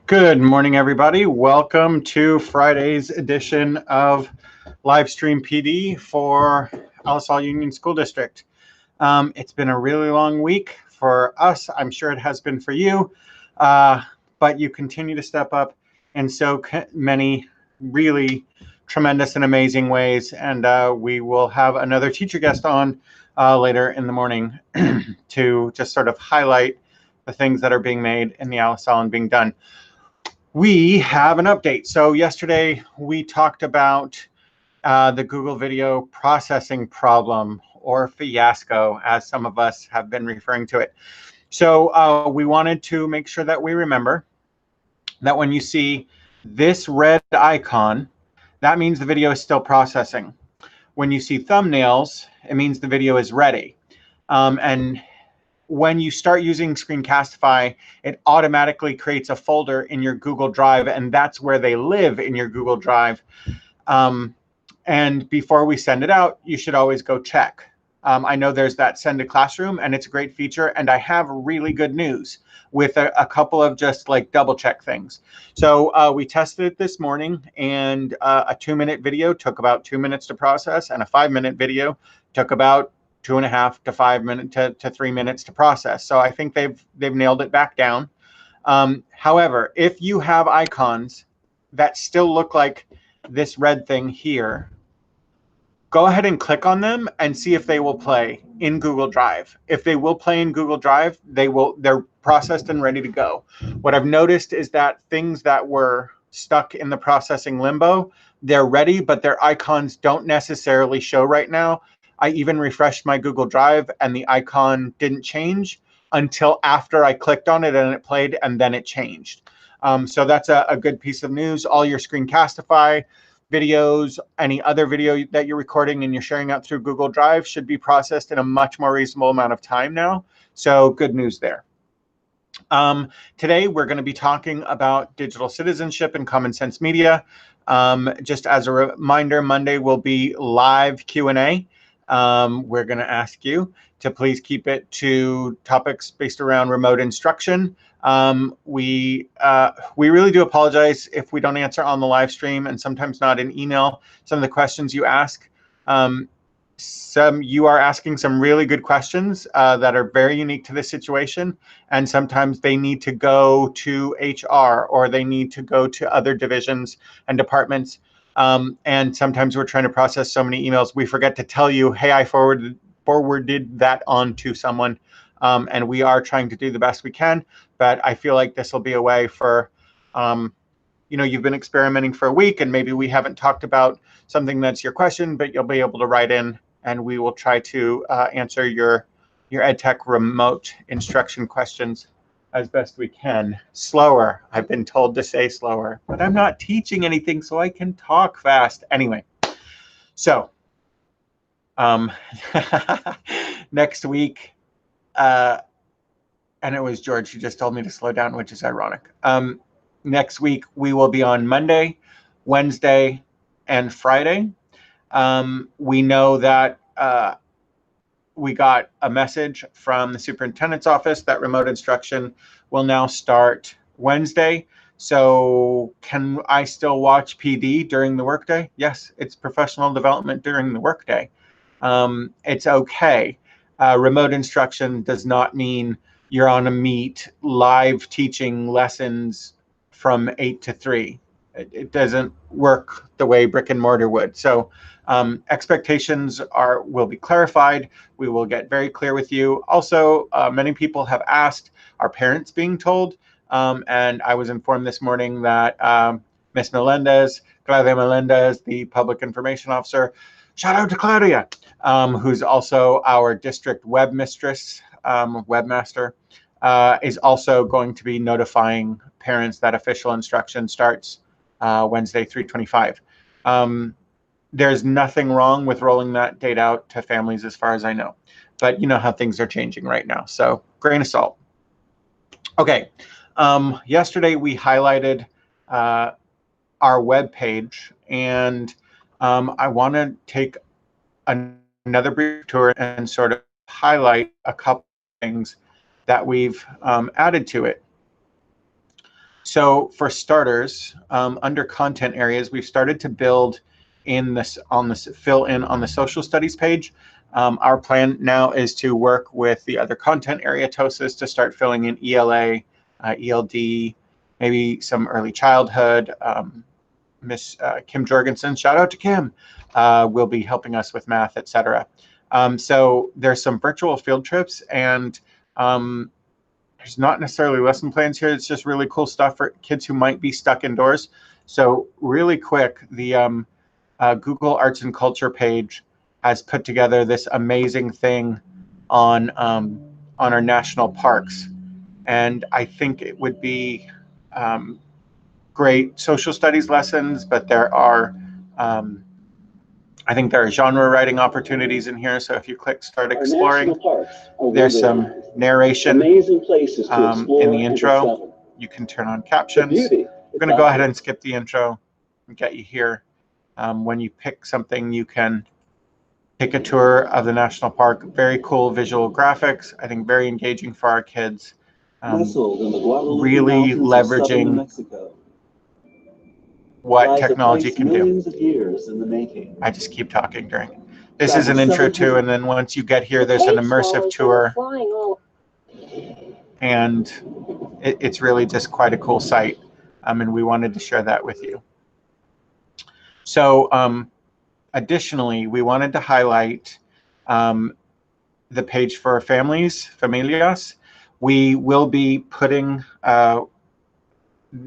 Good morning, everybody. Welcome to Friday's edition of Livestream PD for LaSalle Union School District. It's been a really long week for us. I'm sure it has been for you, but you continue to step up in so many really tremendous and amazing ways. And we will have another teacher guest on later in the morning to just sort of highlight the things that are being made in the LaSalle and being done. We have an update. So yesterday we talked about the Google video processing problem, or fiasco, as some of us have been referring to it. So we wanted to make sure that we remember that when you see this red icon, that means the video is still processing. When you see thumbnails, it means the video is ready. And when you start using Screencastify, it automatically creates a folder in your Google Drive, and that's where they live in your Google Drive. And before we send it out, you should always go check. I know there's that send to classroom, and it's a great feature, and I have really good news with a couple of just like double check things. So we tested it this morning, and a 2-minute video took about 2 minutes to process, and a 5-minute video took about 2.5 to 5 minutes to 3 minutes to process. So I think they've nailed it back down. However, if you have icons that still look like this red thing here, go ahead and click on them and see if they will play in Google Drive. If they will play in Google Drive, they're processed and ready to go. What I've noticed is that things that were stuck in the processing limbo, they're ready, but their icons don't necessarily show right now. I even refreshed my Google Drive and the icon didn't change until after I clicked on it and it played, and then it changed. So that's a good piece of news. All your Screencastify videos, any other video that you're recording and you're sharing out through Google Drive should be processed in a much more reasonable amount of time now. So good news there. Today, we're going to be talking about digital citizenship and common sense media. Just as a reminder, Monday will be live Q&A. We're going to ask you to please keep it to topics based around remote instruction. We really do apologize if we don't answer on the live stream and sometimes not in email some of the questions you ask. You are asking some really good questions that are very unique to this situation, and sometimes they need to go to HR or they need to go to other divisions and departments. And sometimes we're trying to process so many emails, we forget to tell you, hey, I forwarded that on to someone. And we are trying to do the best we can, but I feel like this will be a way for, you've been experimenting for a week and maybe we haven't talked about something that's your question, but you'll be able to write in and we will try to answer your EdTech remote instruction questions as best we can. Slower. I've been told to say slower, but I'm not teaching anything, so I can talk fast. Anyway, so next week, and it was George who just told me to slow down, which is ironic. Next week, we will be on Monday, Wednesday, and Friday. We know that we got a message from the superintendent's office that remote instruction will now start Wednesday. So can I still watch PD during the workday? Yes, it's professional development during the workday. It's okay. Remote instruction does not mean you're on a Meet live teaching lessons from 8 to 3. It doesn't work the way brick and mortar would. So expectations will be clarified. We will get very clear with you. Also, many people have asked, are parents being told? And I was informed this morning that Ms. Claudia Melendez, the public information officer, shout out to Claudia, who's also our district webmaster, is also going to be notifying parents that official instruction starts Wednesday, 3/25. There's nothing wrong with rolling that date out to families as far as I know, but you know how things are changing right now, so grain of salt. Okay, yesterday we highlighted our web page, and I want to take another brief tour and sort of highlight a couple of things that we've added to it. So for starters, under content areas, we've started to build in this fill in on the social studies page. Our plan now is to work with the other content area TOSAs to start filling in ELA, ELD, maybe some early childhood. Miss Kim Jorgensen, shout out to Kim, will be helping us with math, etc. So there's some virtual field trips, and there's not necessarily lesson plans here. It's just really cool stuff for kids who might be stuck indoors. So really quick, the Google Arts and Culture page has put together this amazing thing on our national parks, and I think it would be great social studies lessons, but there are I think there are genre writing opportunities in here. So if you click Start Exploring, there's some narration in the intro. You can turn on captions. I'm going to go ahead and skip the intro and get you here. When you pick something, you can take a tour of the national park. Very cool visual graphics. I think very engaging for our kids. Really leveraging what technology can do. I just keep talking during. This is an intro too, and then once you get here, there's an immersive tour, and it's really just quite a cool site, and we wanted to share that with you. So additionally, we wanted to highlight the page for familias. We will be putting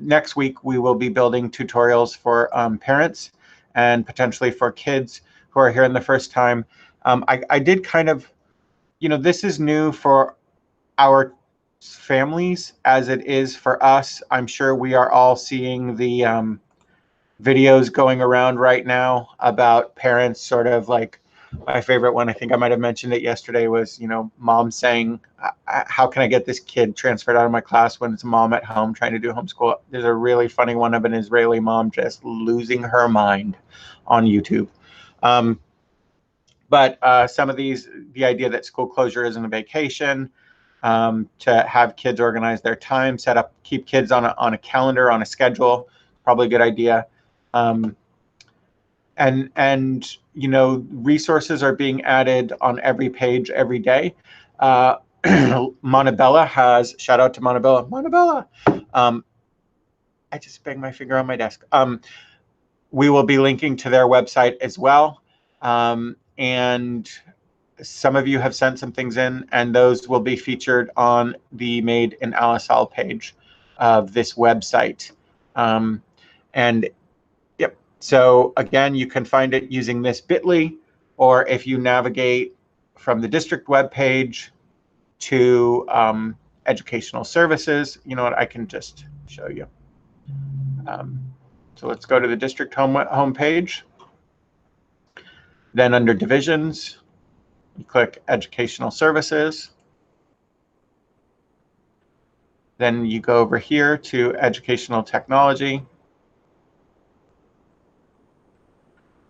next week, we will be building tutorials for parents and potentially for kids who are here in the first time. I did kind of, this is new for our families as it is for us. I'm sure we are all seeing the videos going around right now about parents sort of like, my favorite one, I think I might have mentioned it yesterday, was, mom saying, how can I get this kid transferred out of my class when it's mom at home trying to do homeschool? There's a really funny one of an Israeli mom just losing her mind on YouTube. But some of these, the idea that school closure isn't a vacation, to have kids organize their time, keep kids on a calendar, on a schedule, probably a good idea. And resources are being added on every page every day. Montebella has, shout out to Montebella. I just banged my finger on my desk. We will be linking to their website as well. And some of you have sent some things in, and those will be featured on the Made in Alisal page of this website. And yep, so again, you can find it using this bit.ly, or if you navigate from the district webpage to educational services, you know what, I can just show you. So let's go to the district home page. Then under divisions, you click educational services. Then you go over here to educational technology.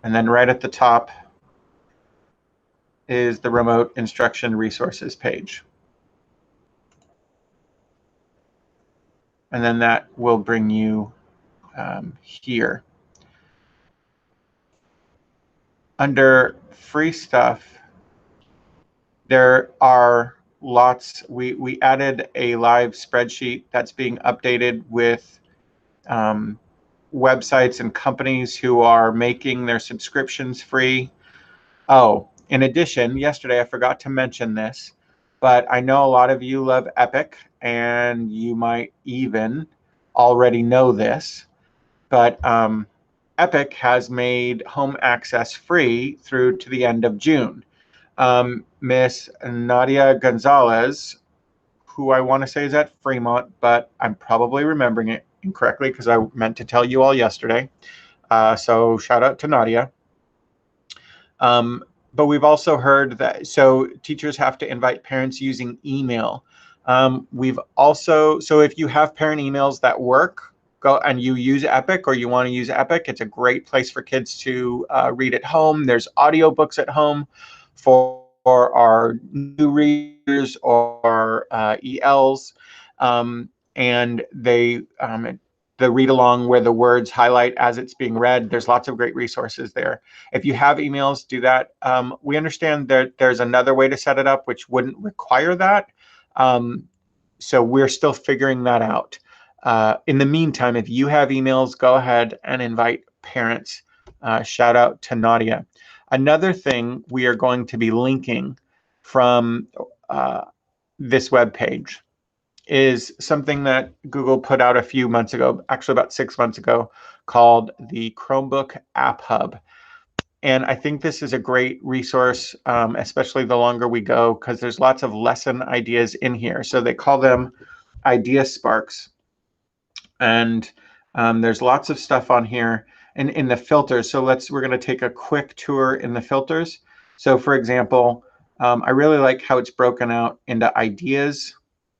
And then right at the top is the remote instruction resources page. And then that will bring you here. Under free stuff, there are lots. We added a live spreadsheet that's being updated with websites and companies who are making their subscriptions free. Oh, in addition, yesterday I forgot to mention this, but I know a lot of you love Epic, and you might even already know this, but Epic has made home access free through to the end of June. Miss Nadia Gonzalez, who I want to say is at Fremont, but I'm probably remembering it incorrectly because I meant to tell you all yesterday. So shout out to Nadia. But we've also heard that, so teachers have to invite parents using email. We've also, so if you have parent emails that work, go and you use Epic, or you want to use Epic, it's a great place for kids to read at home. There's audiobooks at home for our new readers or ELs, and they the read along where the words highlight as it's being read. There's lots of great resources there. If you have emails, do that. We understand that there's another way to set it up which wouldn't require that. So we're still figuring that out. In the meantime, if you have emails, go ahead and invite parents. Shout out to Nadia. Another thing we are going to be linking from this web page is something that Google put out a few months ago, actually about 6 months ago, called the Chromebook App Hub. And I think this is a great resource, especially the longer we go, because there's lots of lesson ideas in here. So they call them Idea Sparks. And there's lots of stuff on here and in the filters. So we're going to take a quick tour in the filters. So for example, I really like how it's broken out into ideas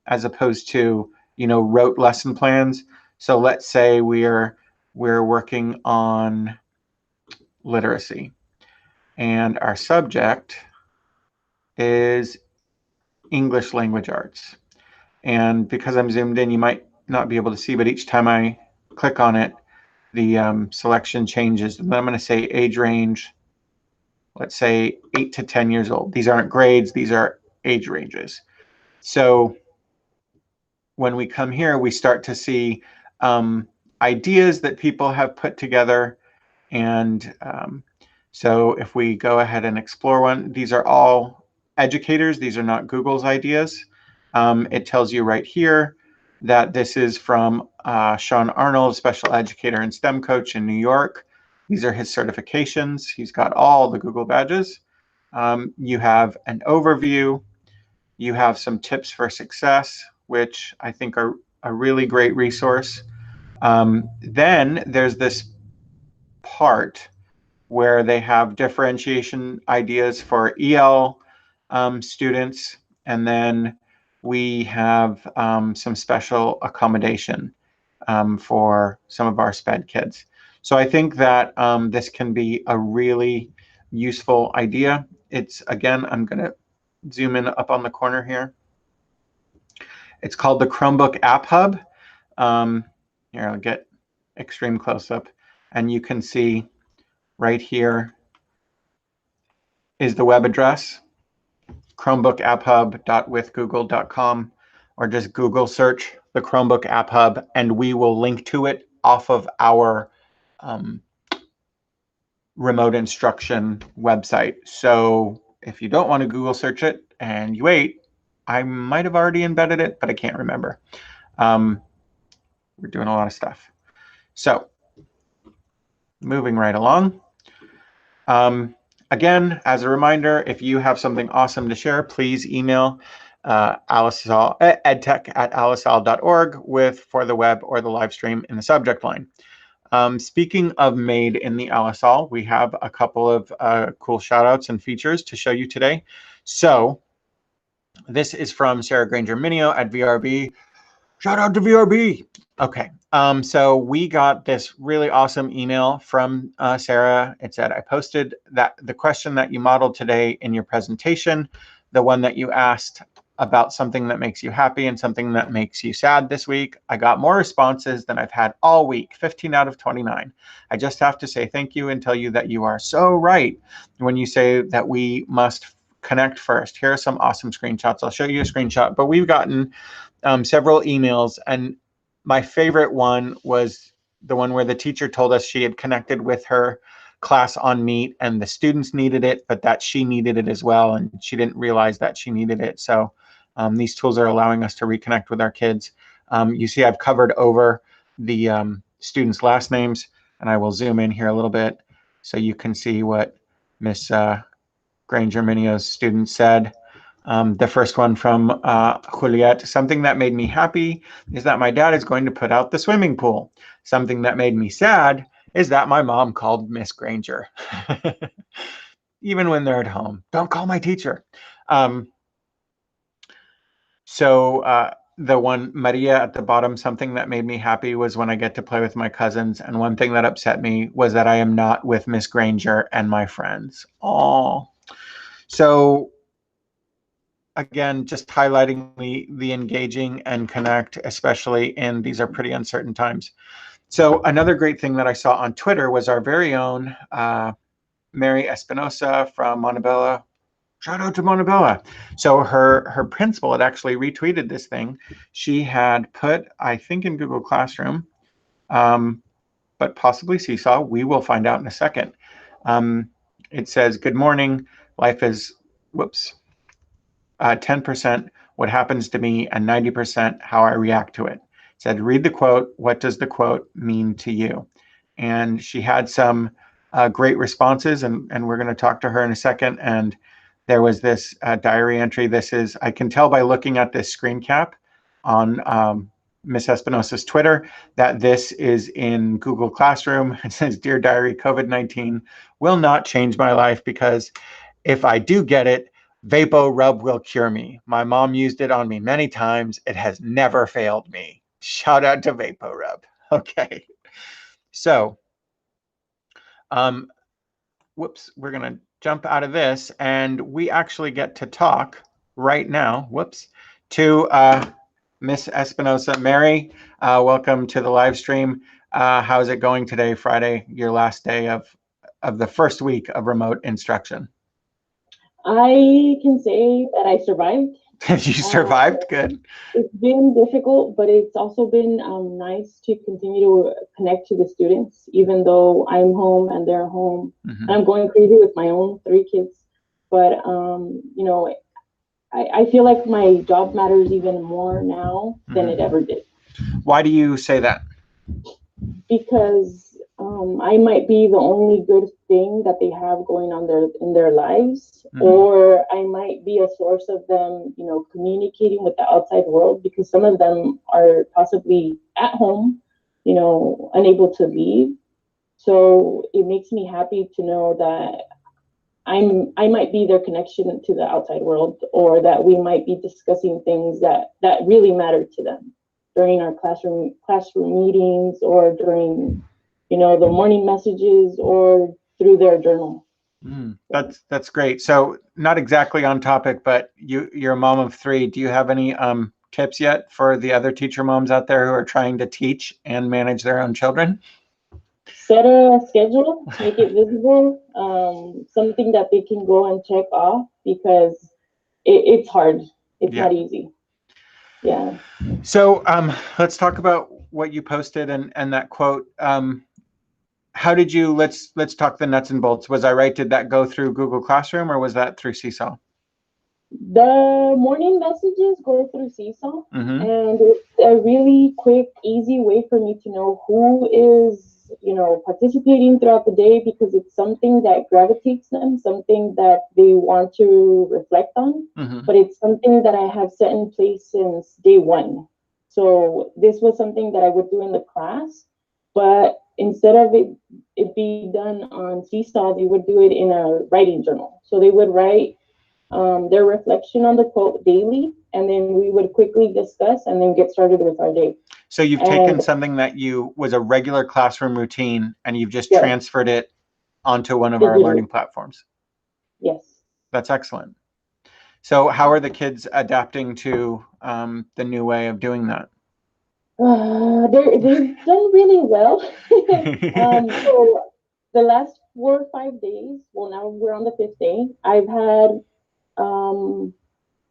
as opposed to, rote lesson plans. So let's say we're working on literacy and our subject is English language arts. And because I'm zoomed in, you might not be able to see, but each time I click on it, the selection changes. And then I'm going to say age range, let's say 8 to 10 years old. These aren't grades, these are age ranges. So when we come here, we start to see ideas that people have put together. And so if we go ahead and explore one, these are all educators. These are not Google's ideas. It tells you right here that this is from Sean Arnold, special educator and STEM coach in New York. These are his certifications. He's got all the Google badges. You have an overview. You have some tips for success, which I think are a really great resource. Then there's this part where they have differentiation ideas for EL students, and then we have some special accommodation for some of our SPED kids. So I think that this can be a really useful idea. It's, again, I'm going to zoom in up on the corner here. It's called the Chromebook App Hub. Here, I'll get extreme close-up, and you can see right here is the web address, chromebookapphub.withgoogle.com, or just Google search the Chromebook App Hub, and we will link to it off of our remote instruction website. So if you don't want to Google search it and you wait, I might have already embedded it, but I can't remember. We're doing a lot of stuff. So moving right along. Again, as a reminder, if you have something awesome to share, please email edtech@alisal.org for the web or the live stream in the subject line. Speaking of made in the Alisal, we have a couple of cool shout outs and features to show you today. So this is from Sarah Granger Minio at VRB. Shout out to VRB. Okay, so we got this really awesome email from Sarah. It said, I posted the question that you modeled today in your presentation, the one that you asked about something that makes you happy and something that makes you sad this week. I got more responses than I've had all week, 15 out of 29. I just have to say thank you and tell you that you are so right when you say that we must connect first. Here are some awesome screenshots. I'll show you a screenshot, but we've gotten several emails, and my favorite one was the one where the teacher told us she had connected with her class on Meet and the students needed it, but that she needed it as well, and she didn't realize that she needed it. So these tools are allowing us to reconnect with our kids. You see I've covered over the students' last names, and I will zoom in here a little bit so you can see what Miss Granger Minio's student said. The first one from Juliet, something that made me happy is that my dad is going to put out the swimming pool. Something that made me sad is that my mom called Miss Granger. Even when they're at home, don't call my teacher. So the one, Maria at the bottom, something that made me happy was when I get to play with my cousins. And one thing that upset me was that I am not with Miss Granger and my friends. Oh, so again, just highlighting the engaging and connect, especially in these are pretty uncertain times. So another great thing that I saw on Twitter was our very own Mary Espinosa from Montebello. Shout out to Montebello. So her principal had actually retweeted this thing. She had put, I think, in Google Classroom, but possibly Seesaw. We will find out in a second. It says, "Good morning. Life is, 10% what happens to me and 90% how I react to it." It said, read the quote. What does the quote mean to you? And she had some great responses, and we're going to talk to her in a second. And there was this diary entry. This is, I can tell by looking at this screen cap on Miss Espinosa's Twitter that this is in Google Classroom. It says, "Dear Diary, COVID-19 will not change my life because if I do get it, Vapo Rub will cure me. My mom used it on me many times. It has never failed me. Shout out to Vapo Rub." Okay. So, we're going to jump out of this, and we actually get to talk right now, to Miss Espinosa. Mary, welcome to the live stream. How's it going today, Friday, your last day of the first week of remote instruction? I can say that I survived. You survived? Good. It's been difficult, but it's also been nice to continue to connect to the students, even though I'm home and they're home. And I'm going crazy with my own 3 kids. But, you know, I feel like my job matters even more now than it ever did. Why do you say that? Because I might be the only good thing that they have going on in their lives, or I might be a source of them, you know, communicating with the outside world, because some of them are possibly at home, you know, unable to leave. So it makes me happy to know that I might be their connection to the outside world, or that we might be discussing things that really matter to them during our classroom meetings, or during, you know, the morning messages, or through their journal. That's great. So not exactly on topic, but you're a mom of 3. Do you have any tips yet for the other teacher moms out there who are trying to teach and manage their own children? Set a schedule, make it visible, something that they can go and check off, because it's hard. It's not easy. Yeah. So let's talk about what you posted and that quote. How did you, let's talk the nuts and bolts. Was I right? Did that go through Google Classroom, or was that through Seesaw? The morning messages go through Seesaw, and it's a really quick, easy way for me to know who is, you know, participating throughout the day, because it's something that gravitates them, something that they want to reflect on, but it's something that I have set in place since day 1. So this was something that I would do in the class, but instead of it being done on Seesaw, they would do it in a writing journal. So they would write their reflection on the quote daily, and then we would quickly discuss and then get started with our day. So you've taken something that was a regular classroom routine, and you've just transferred it onto one of our learning platforms. Yes. That's excellent. So how are the kids adapting to the new way of doing that? They've done really well. So the last 4 or 5 days, well, now we're on the 5th day, I've had,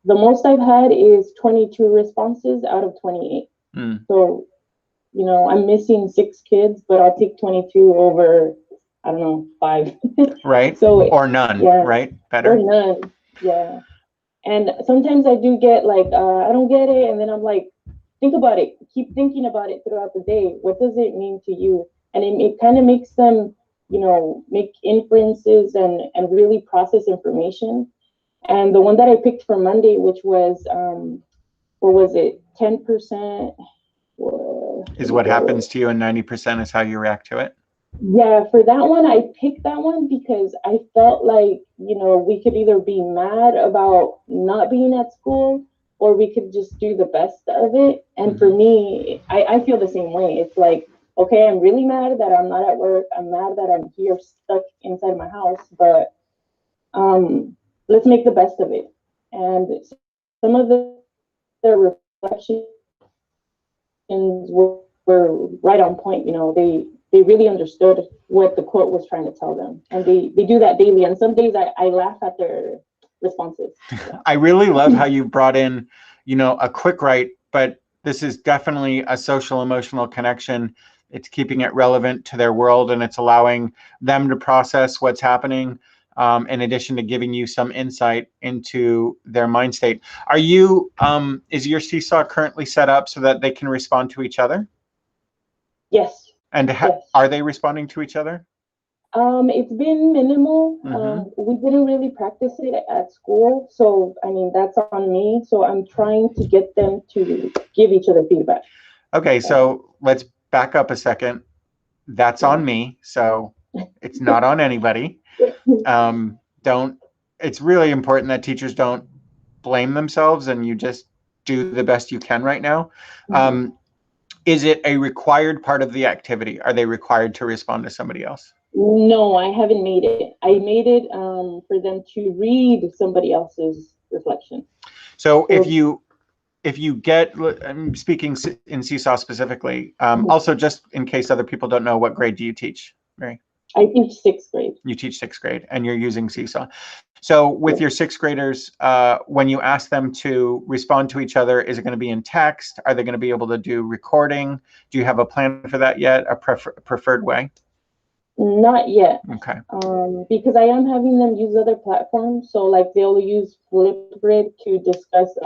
the most I've had is 22 responses out of 28. So, you know, I'm missing 6 kids, but I'll take 22 over, I don't know, 5. Right. So, or none, right? Better. Or none, yeah. And sometimes I do get like, I don't get it. And then I'm like, think about it. Keep thinking about it throughout the day. What does it mean to you? And it kind of makes them, you know, make inferences and really process information. And the one that I picked for Monday, which was, what was it? 10%. Is what happens to you, and 90% is how you react to it? Yeah, for that one, I picked that one because I felt like, you know, we could either be mad about not being at school, or we could just do the best of it. And for me, I feel the same way. It's like, okay, I'm really mad that I'm not at work. I'm mad that I'm here stuck inside my house, but let's make the best of it. And some of their reflections were right on point. You know, they really understood what the quote was trying to tell them, and they do that daily. And some days I laugh at their responses. Yeah. I really love how you brought in, you know, a quick write, but this is definitely a social emotional connection. It's keeping it relevant to their world, and it's allowing them to process what's happening, in addition to giving you some insight into their mind state. Are you, is your Seesaw currently set up so that they can respond to each other? Yes. And yes. Are they responding to each other? It's been minimal. We didn't really practice it at school, so I mean that's on me. So I'm trying to get them to give each other feedback. Okay, so let's back up a second. That's on me, so it's not on anybody. It's really important that teachers don't blame themselves, and you just do the best you can right now. Is it a required part of the activity? Are they required to respond to somebody else? No, I haven't made it. I made it for them to read somebody else's reflection. So if you get, I'm speaking in Seesaw specifically, also just in case other people don't know, what grade do you teach, Mary? I teach 6th grade. You teach 6th grade, and you're using Seesaw. So with your 6th graders, when you ask them to respond to each other, is it going to be in text? Are they going to be able to do recording? Do you have a plan for that yet? A preferred way? Not yet. Okay. Because I am having them use other platforms. So like they'll use Flipgrid to discuss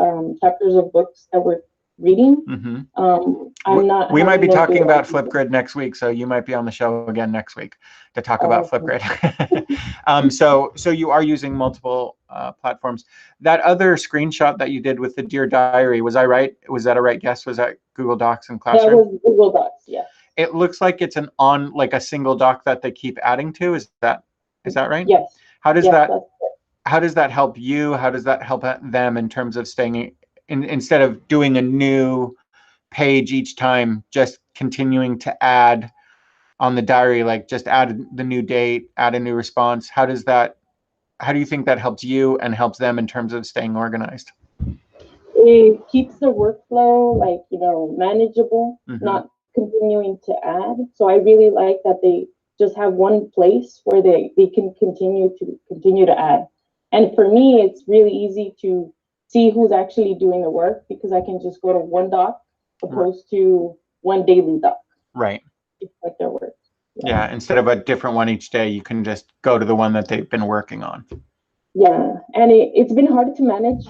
chapters of books that we're reading. We might be talking about Flipgrid next week, so you might be on the show again next week to talk about Flipgrid. So you are using multiple platforms. That other screenshot that you did with the Dear Diary, was I right? Was that a right guess? Was that Google Docs and Classroom? That was Google Docs, yeah. It looks like it's like a single doc that they keep adding to. Is that right? Yes. How does that help you? How does that help them in terms of staying instead of doing a new page each time, just continuing to add on the diary, like just add the new date, add a new response? How do you think that helps you and helps them in terms of staying organized? It keeps the workflow manageable, not continuing to add. So I really like that they just have one place where they can continue to add. And for me, it's really easy to see who's actually doing the work because I can just go to one doc opposed to one daily doc. Right. It's like their work. Yeah, instead of a different one each day, you can just go to the one that they've been working on. Yeah, and it's been hard to manage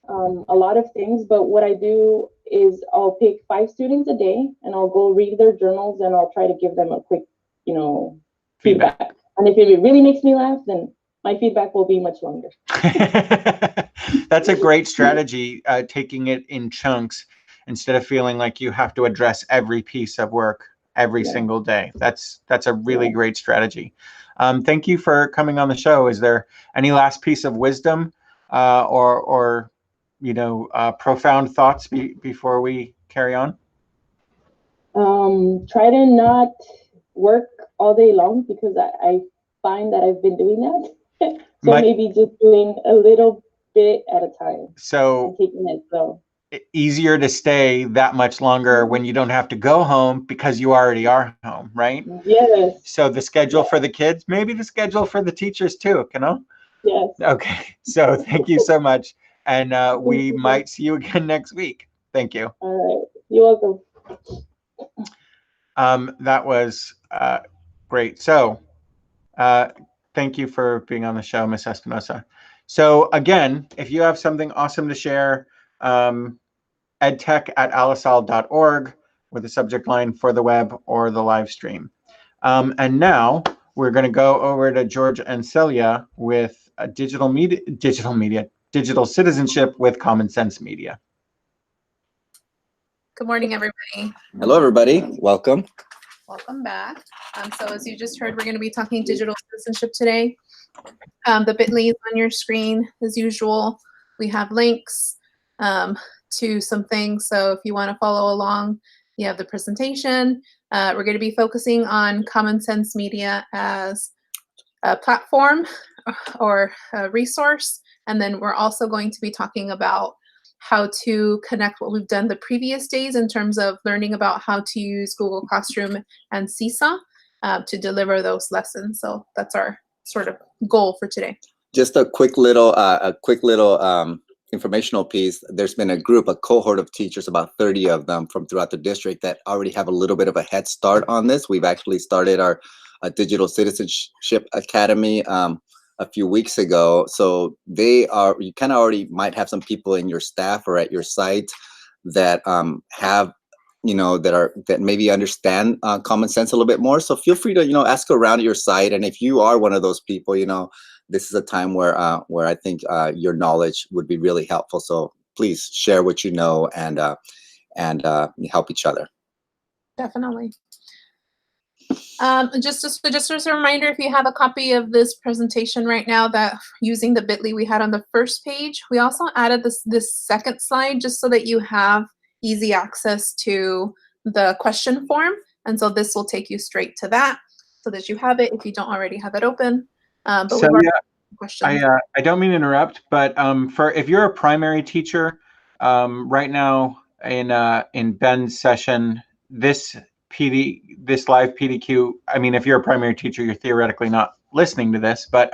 a lot of things, but what I do is I'll pick 5 students a day and I'll go read their journals and I'll try to give them a quick, feedback. And if it really makes me laugh, then my feedback will be much longer. That's a great strategy, taking it in chunks instead of feeling like you have to address every piece of work every single day. That's a really great strategy. Thank you for coming on the show. Is there any last piece of wisdom or profound thoughts before we carry on? Try to not work all day long because I find that I've been doing that. So maybe just doing a little bit at a time. So and taking it slow. Easier to stay that much longer when you don't have to go home because you already are home, right? Yes. So the schedule for the kids, maybe the schedule for the teachers too, Yes. Okay. So thank you so much. And we might see you again next week. Thank you. All right. You're welcome. That was great. So thank you for being on the show, Ms. Espinosa. So again, if you have something awesome to share, edtech@alisal.org with the subject line for the web or the live stream. And now we're going to go over to George and Celia with digital citizenship with Common Sense Media. Good morning, everybody. Hello, everybody. Welcome. Welcome back. So as you just heard, we're going to be talking digital citizenship today. The bit.ly is on your screen as usual. We have links to some things. So if you want to follow along, you have the presentation. We're going to be focusing on Common Sense Media as a platform or a resource. And then we're also going to be talking about how to connect what we've done the previous days in terms of learning about how to use Google Classroom and Seesaw to deliver those lessons. So that's our sort of goal for today. Just a quick little informational piece. There's been a cohort of teachers, about 30 of them from throughout the district, that already have a little bit of a head start on this. We've actually started our Digital Citizenship Academy a few weeks ago. So you kind of already might have some people in your staff or at your site that have, that maybe understand common sense a little bit more. So feel free to, ask around at your site. And if you are one of those people, this is a time where I think your knowledge would be really helpful. So please share what you know and help each other. Definitely. Just as a reminder, if you have a copy of this presentation right now, that using the bit.ly we had on the first page, we also added this second slide just so that you have easy access to the question form. And so this will take you straight to that so that you have it if you don't already have it open. But so we've questions. I don't mean to interrupt, but if you're a primary teacher, right now in Ben's session, this live PDQ, I mean, if you're a primary teacher, you're theoretically not listening to this, but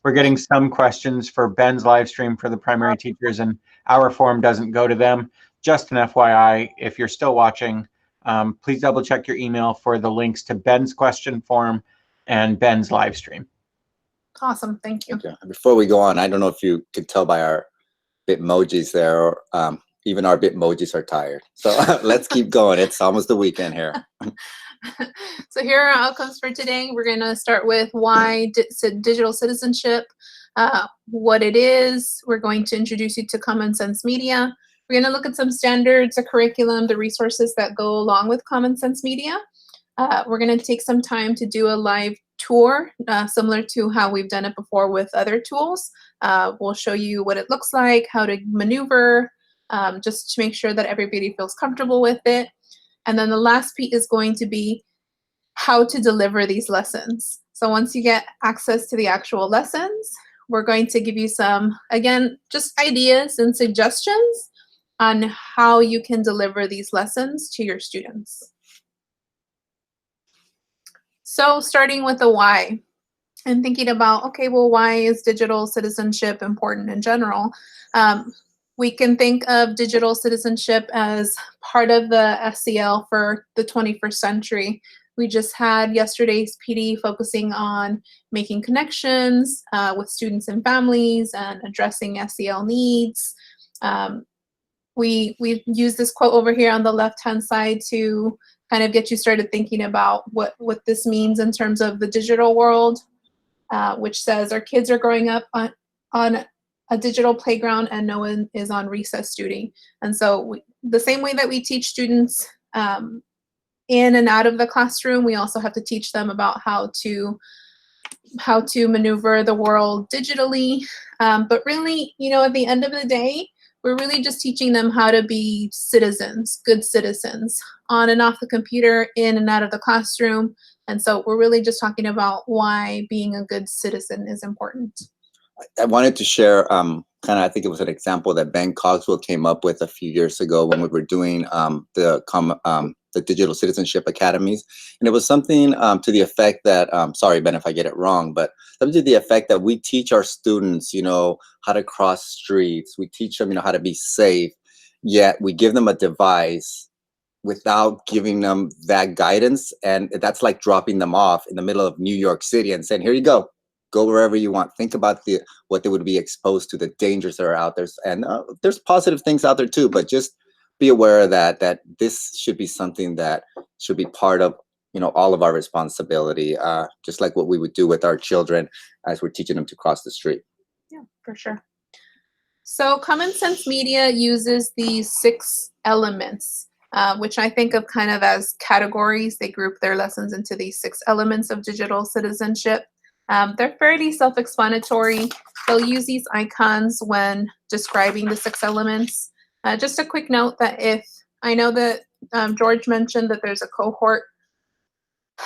we're getting some questions for Ben's live stream for the primary teachers, and our form doesn't go to them. Just an FYI, if you're still watching, please double check your email for the links to Ben's question form and Ben's live stream. Awesome, thank you. Okay. Before we go on, I don't know if you could tell by our Bitmojis there, or even our Bitmojis are tired. So let's keep going. It's almost the weekend here. So here are our outcomes for today. We're going to start with why digital citizenship, what it is. We're going to introduce you to Common Sense Media. We're going to look at some standards, a curriculum, the resources that go along with Common Sense Media. We're going to take some time to do a live tour, similar to how we've done it before with other tools. We'll show you what it looks like, how to maneuver, just to make sure that everybody feels comfortable with it. And then the last piece is going to be how to deliver these lessons. So once you get access to the actual lessons, we're going to give you some, again, just ideas and suggestions on how you can deliver these lessons to your students. So starting with the why, and thinking about, okay, well, why is digital citizenship important in general? We can think of digital citizenship as part of the SEL for the 21st century. We just had yesterday's PD focusing on making connections with students and families and addressing SEL needs. We've used this quote over here on the left-hand side to kind of get you started thinking about what this means in terms of the digital world, which says our kids are growing up on a digital playground and no one is on recess duty. And so the same way that we teach students in and out of the classroom, we also have to teach them about how to maneuver the world digitally. But really, at the end of the day, we're really just teaching them how to be citizens, good citizens, on and off the computer, in and out of the classroom. And so we're really just talking about why being a good citizen is important. I wanted to share I think it was an example that Ben Cogswell came up with a few years ago when we were doing the Digital Citizenship Academies. And it was something to the effect that, sorry, Ben, if I get it wrong, but something to the effect that we teach our students, how to cross streets. We teach them, how to be safe, yet we give them a device without giving them that guidance. And that's like dropping them off in the middle of New York City and saying, here you go wherever you want. Think about what they would be exposed to, the dangers that are out there. And there's positive things out there too, but just be aware that this should be something that should be part of all of our responsibility, just like what we would do with our children as we're teaching them to cross the street. Yeah, for sure. So Common Sense Media uses these 6 elements, which I think of kind of as categories. They group their lessons into these 6 elements of digital citizenship. They're fairly self-explanatory. They'll use these icons when describing the 6 elements. Just a quick note that I know that George mentioned that there's a cohort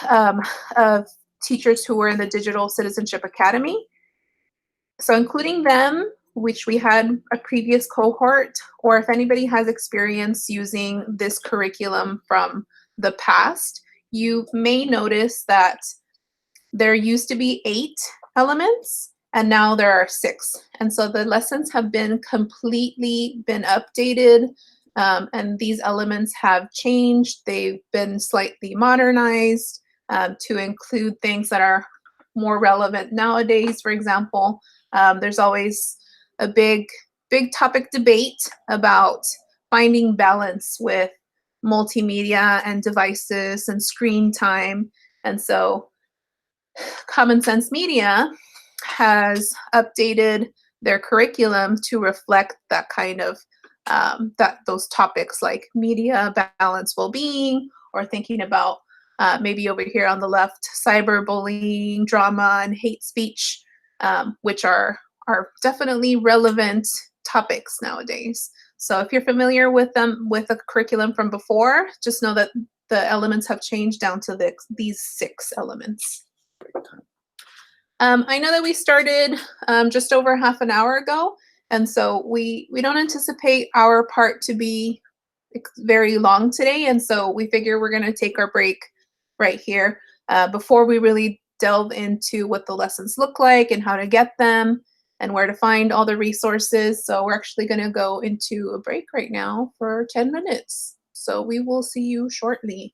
of teachers who were in the Digital Citizenship Academy. So including them, which we had a previous cohort, or if anybody has experience using this curriculum from the past, you may notice that there used to be 8 elements and now there are 6. And so the lessons have been completely updated, and these elements have changed. They've been slightly modernized to include things that are more relevant nowadays. For example, there's always a big topic debate about finding balance with multimedia and devices and screen time. And so Common Sense Media has updated their curriculum to reflect that kind of those topics like media balance, well-being, or thinking about maybe over here on the left, cyberbullying, drama, and hate speech, which are definitely relevant topics nowadays. So if you're familiar with them, with a curriculum from before, just know that the elements have changed down to these 6 elements. I know that we started just over half an hour ago, and so we don't anticipate our part to be very long today, and so we figure we're going to take our break right here before we really delve into what the lessons look like and how to get them and where to find all the resources. So we're actually going to go into a break right now for 10 minutes. So we will see you shortly.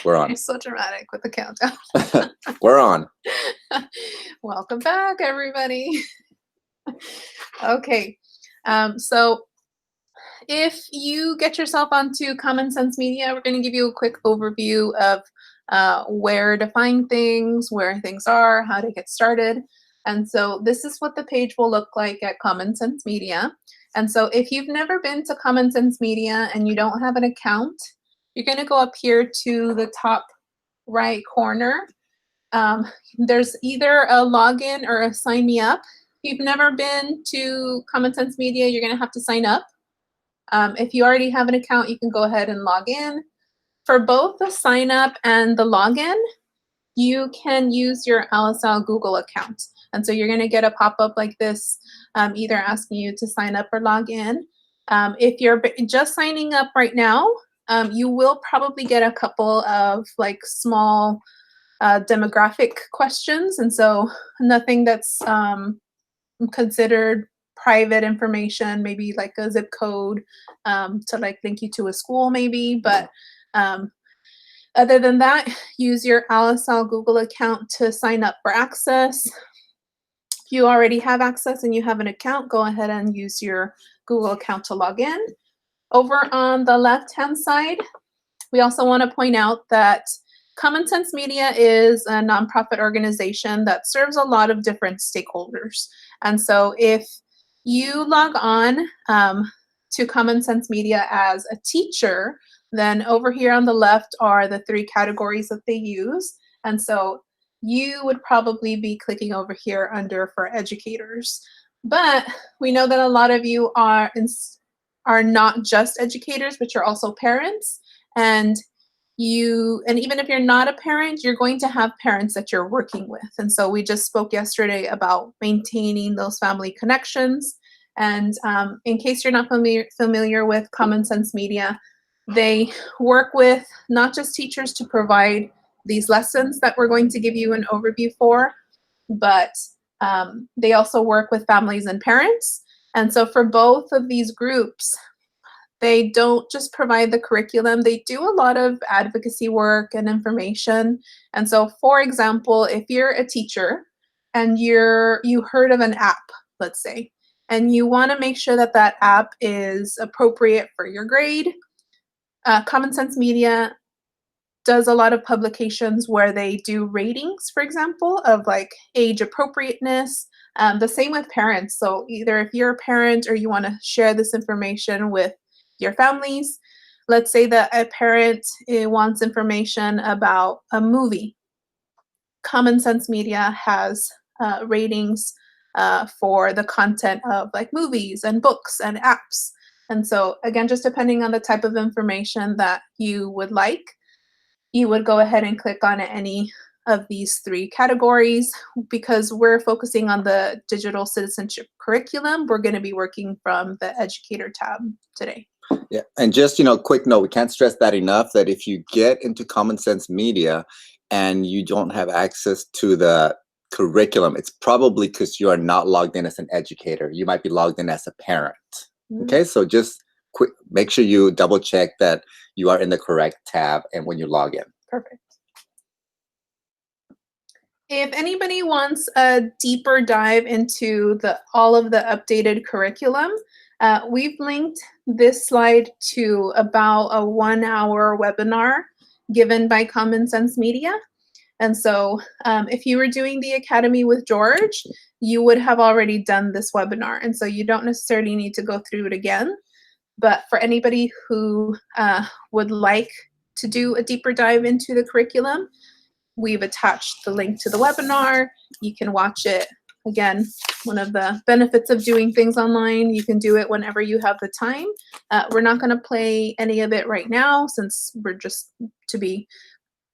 We're on. You're so dramatic with the countdown. We're on. Welcome back, everybody. Okay, so if you get yourself onto Common Sense Media, we're going to give you a quick overview of where to find things, where things are, how to get started. And so this is what the page will look like at Common Sense Media. And so if you've never been to Common Sense Media and you don't have an account, you're going to go up here to the top right corner. There's either a login or a sign me up. If you've never been to Common Sense Media, you're going to have to sign up. If you already have an account, you can go ahead and log in. For both the sign up and the login, you can use your LSL Google account. And so you're going to get a pop-up like this, either asking you to sign up or log in. If you're just signing up right now, you will probably get a couple of like small demographic questions. And so nothing that's considered private information, maybe like a zip code to like link you to a school maybe. But other than that, use your LSL Google account to sign up for access. If you already have access and you have an account, go ahead and use your Google account to log in. Over on the left-hand side, we also want to point out that Common Sense Media is a nonprofit organization that serves a lot of different stakeholders. And so if you log on to Common Sense Media as a teacher, then over here on the left are the 3 categories that they use. And so you would probably be clicking over here under for educators. But we know that a lot of you are not just educators, but you're also parents. And even if you're not a parent, you're going to have parents that you're working with. And so we just spoke yesterday about maintaining those family connections. And in case you're not familiar with Common Sense Media, they work with not just teachers to provide these lessons that we're going to give you an overview for, but they also work with families and parents. And so for both of these groups, they don't just provide the curriculum, they do a lot of advocacy work and information. And so, for example, if you're a teacher and you heard of an app, let's say, and you want to make sure that that app is appropriate for your grade, Common Sense Media does a lot of publications where they do ratings, for example, of like age appropriateness. The same with parents. So either if you're a parent or you want to share this information with your families, let's say that a parent wants information about a movie. Common Sense Media has ratings for the content of like movies and books and apps. And so again, just depending on the type of information that you would like, you would go ahead and click on any of these 3 categories. Because we're focusing on the digital citizenship curriculum, we're going to be working from the educator tab today. Yeah, and just, quick note, we can't stress that enough, that if you get into Common Sense Media and you don't have access to the curriculum, it's probably because you are not logged in as an educator. You might be logged in as a parent. Okay, so just make sure you double check that you are in the correct tab and when you log in. Perfect. If anybody wants a deeper dive into all of the updated curriculum, we've linked this slide to about a 1-hour webinar given by Common Sense Media. And so if you were doing the Academy with George, you would have already done this webinar. And so you don't necessarily need to go through it again. But for anybody who would like to do a deeper dive into the curriculum, we've attached the link to the webinar. You can watch it. Again, one of the benefits of doing things online, you can do it whenever you have the time. We're not going to play any of it right now since we're just to be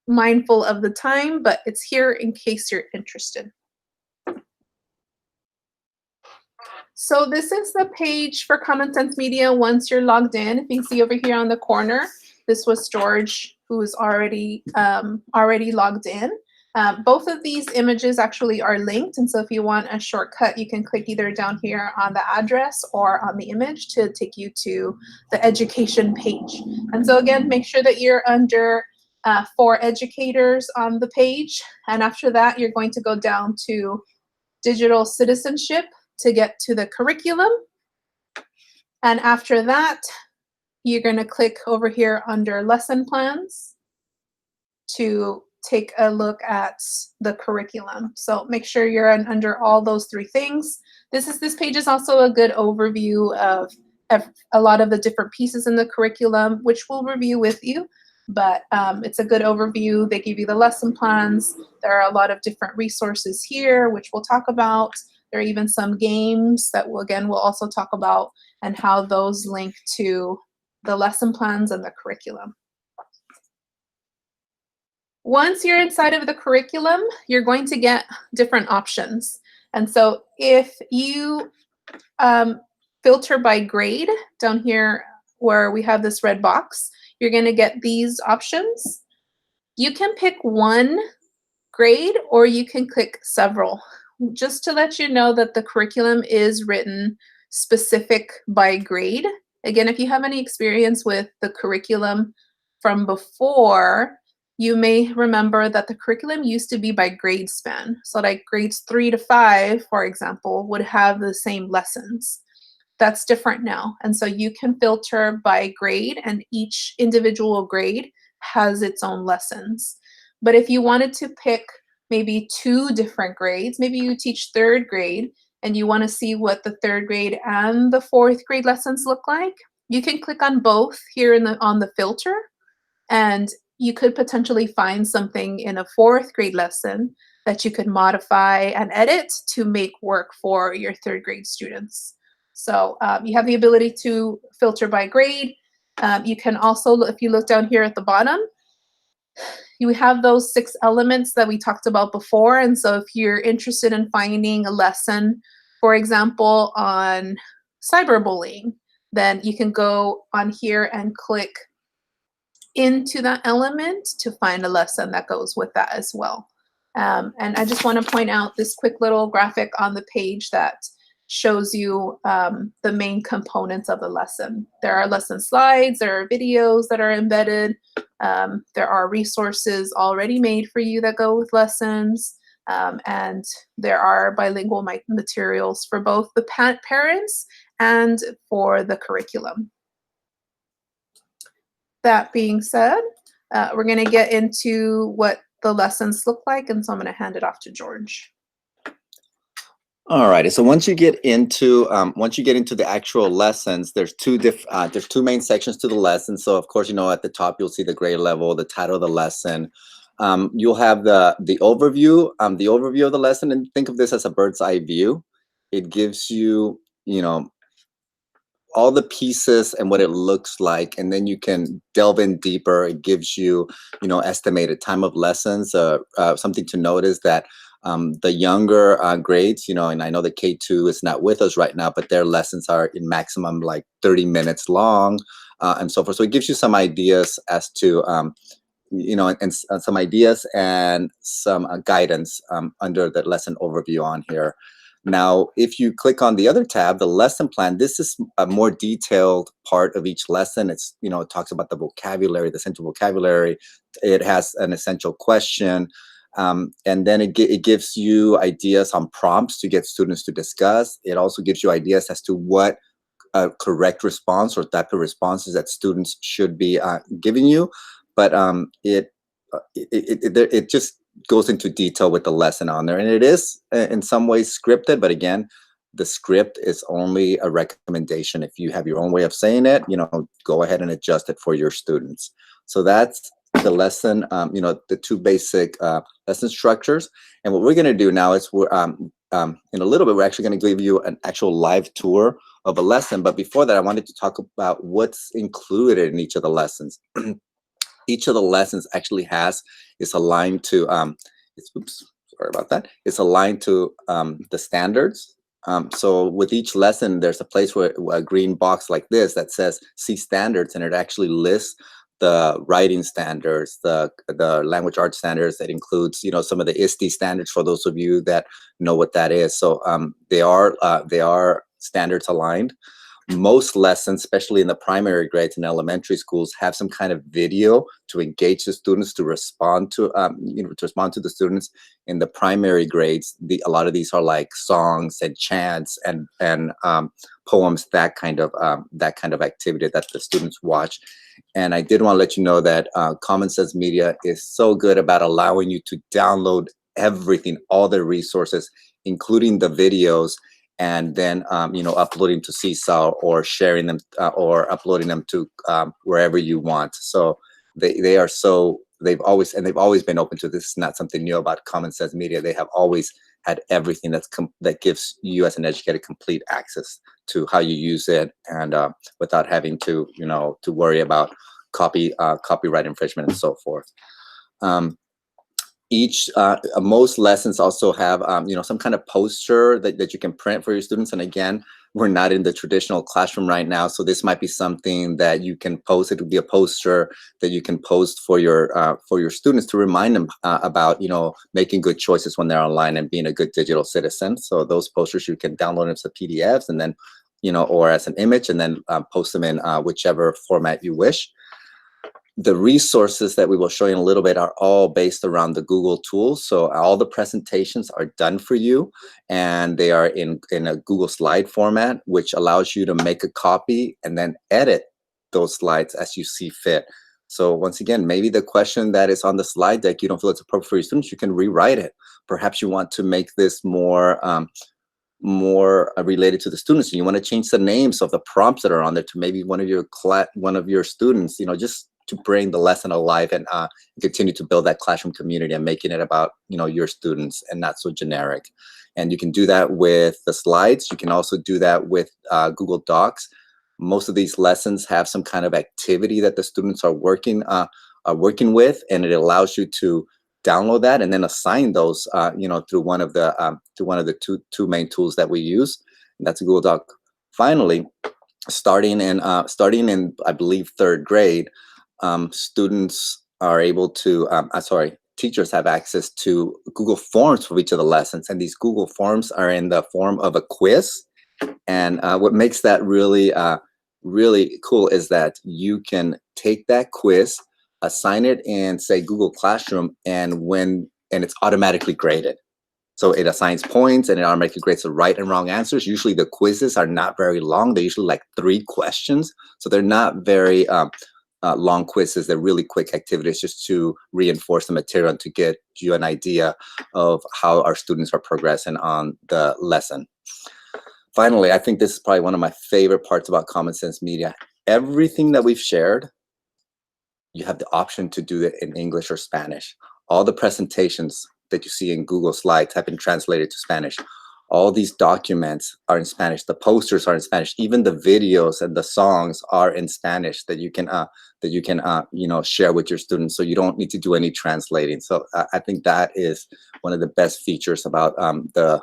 mindful of the time, but it's here in case you're interested. So this is the page for Common Sense Media once you're logged in. If you can see over here on the corner, this was George, who is already logged in. Both of these images actually are linked, and so if you want a shortcut, you can click either down here on the address or on the image to take you to the education page. And so again, make sure that you're under for educators on the page. And after that, you're going to go down to Digital Citizenship to get to the curriculum. And after that, you're going to click over here under lesson plans to take a look at the curriculum. So make sure you're under all those three things. This page is also a good overview of a lot of the different pieces in the curriculum, which we'll review with you. But it's a good overview. They give you the lesson plans. There are a lot of different resources here, which we'll talk about. There are even some games that we'll also talk about, and how those link to the lesson plans and the curriculum. Once you're inside of the curriculum, you're going to get different options. And so if you filter by grade down here where we have this red box, you're going to get these options. You can pick one grade or you can click several. Just to let you know that the curriculum is written specific by grade. Again, if you have any experience with the curriculum from before, you may remember that the curriculum used to be by grade span. So like grades 3 to 5, for example, would have the same lessons. That's different now. And so you can filter by grade, and each individual grade has its own lessons. But if you wanted to pick maybe 2 different grades, maybe you teach 3rd grade and you want to see what the 3rd grade and the 4th grade lessons look like, you can click on both here on the filter, and you could potentially find something in a 4th grade lesson that you could modify and edit to make work for your 3rd grade students. So you have the ability to filter by grade. You can also, if you look down here at the bottom, you have those 6 elements that we talked about before. And so if you're interested in finding a lesson, for example, on cyberbullying, then you can go on here and click into that element to find a lesson that goes with that as well. And I just want to point out this quick little graphic on the page that shows you the main components of the lesson. There are lesson slides, there are videos that are embedded, there are resources already made for you that go with lessons, and there are bilingual materials for both the parents and for the curriculum. That being said, we're going to get into what the lessons look like, and so I'm going to hand it off to George. All right. So once you get into the actual lessons, there's two main sections to the lesson. So of course, at the top you'll see the grade level, the title of the lesson. You'll have the overview, of the lesson, and think of this as a bird's eye view. It gives you, all the pieces and what it looks like, and then you can delve in deeper. It gives you, estimated time of lessons. Something to note is that the younger grades, and I know the K2 is not with us right now, but their lessons are in maximum like 30 minutes long, and so forth. So it gives you some ideas as to, and some ideas and some guidance under the lesson overview on here. Now, if you click on the other tab, the lesson plan, this is a more detailed part of each lesson. It's, it talks about the vocabulary, the essential vocabulary. It has an essential question. And then it gives you ideas on prompts to get students to discuss. It also gives you ideas as to what correct response or type of responses that students should be giving you. But it just goes into detail with the lesson on there, and it is in some ways scripted, but again, the script is only a recommendation. If you have your own way of saying it, go ahead and adjust it for your students. So that's the lesson, the 2 basic lesson structures. And what we're going to do now is we're in a little bit, we're actually going to give you an actual live tour of a lesson. But before that, I wanted to talk about what's included in each of the lessons. Each of the lessons actually is aligned to, it's aligned to the standards. So with each lesson, there's a place where a green box like this that says see standards, and it actually lists the writing standards, the language arts standards. That includes, some of the ISTE standards for those of you that know what that is. So they are standards aligned. most lessons, especially in the primary grades and elementary schools, have some kind of video to engage the students, to respond to, to respond to the students. In the primary grades, a lot of these are like songs and chants and poems, that kind of activity that the students watch. And I did want to let you know that Common Sense Media is so good about allowing you to download everything, all the resources, including the videos, and then uploading to Seesaw or sharing them or uploading them to wherever you want. So they've always been open to this. It's not something new about Common Sense Media. They have always had everything that gives you as an educator complete access to how you use it, and without having to worry about copyright infringement and so forth. Most lessons also have some kind of poster that you can print for your students. And again, we're not in the traditional classroom right now, so this might be something that you can post. It would be a poster that you can post for your students to remind them about making good choices when they're online and being a good digital citizen. So those posters you can download as PDFs, and then or as an image, and then post them in whichever format you wish. The resources that we will show you in a little bit are all based around the Google tools. So all the presentations are done for you, and they are in a Google slide format, which allows you to make a copy and then edit those slides as you see fit. So once again, maybe the question that is on the slide deck, you don't feel it's appropriate for your students, you can rewrite it. Perhaps you want to make this more related to the students, and you want to change the names of the prompts that are on there to maybe one of your students, just to bring the lesson alive and continue to build that classroom community and making it about your students and not so generic. And you can do that with the slides. You can also do that with Google Docs. Most of these lessons have some kind of activity that the students are working with, and it allows you to download that and then assign those through one of the two main tools that we use, and that's a Google Doc. Finally, starting in I believe 3rd grade, students are able to, teachers have access to Google Forms for each of the lessons. And these Google Forms are in the form of a quiz. And what makes that really, really cool is that you can take that quiz, assign it in, say, Google Classroom, and it's automatically graded. So it assigns points and it automatically grades the right and wrong answers. Usually the quizzes are not very long. They're usually like 3 questions. So they're not very long quizzes. They're really quick activities just to reinforce the material and to get you an idea of how our students are progressing on the lesson. Finally, I think this is probably one of my favorite parts about Common Sense Media. Everything that we've shared, you have the option to do it in English or Spanish. All the presentations that you see in Google Slides have been translated to Spanish. All these documents are in Spanish. The posters are in Spanish. Even the videos and the songs are in Spanish that you can share with your students. So you don't need to do any translating. So I think that is one of the best features about the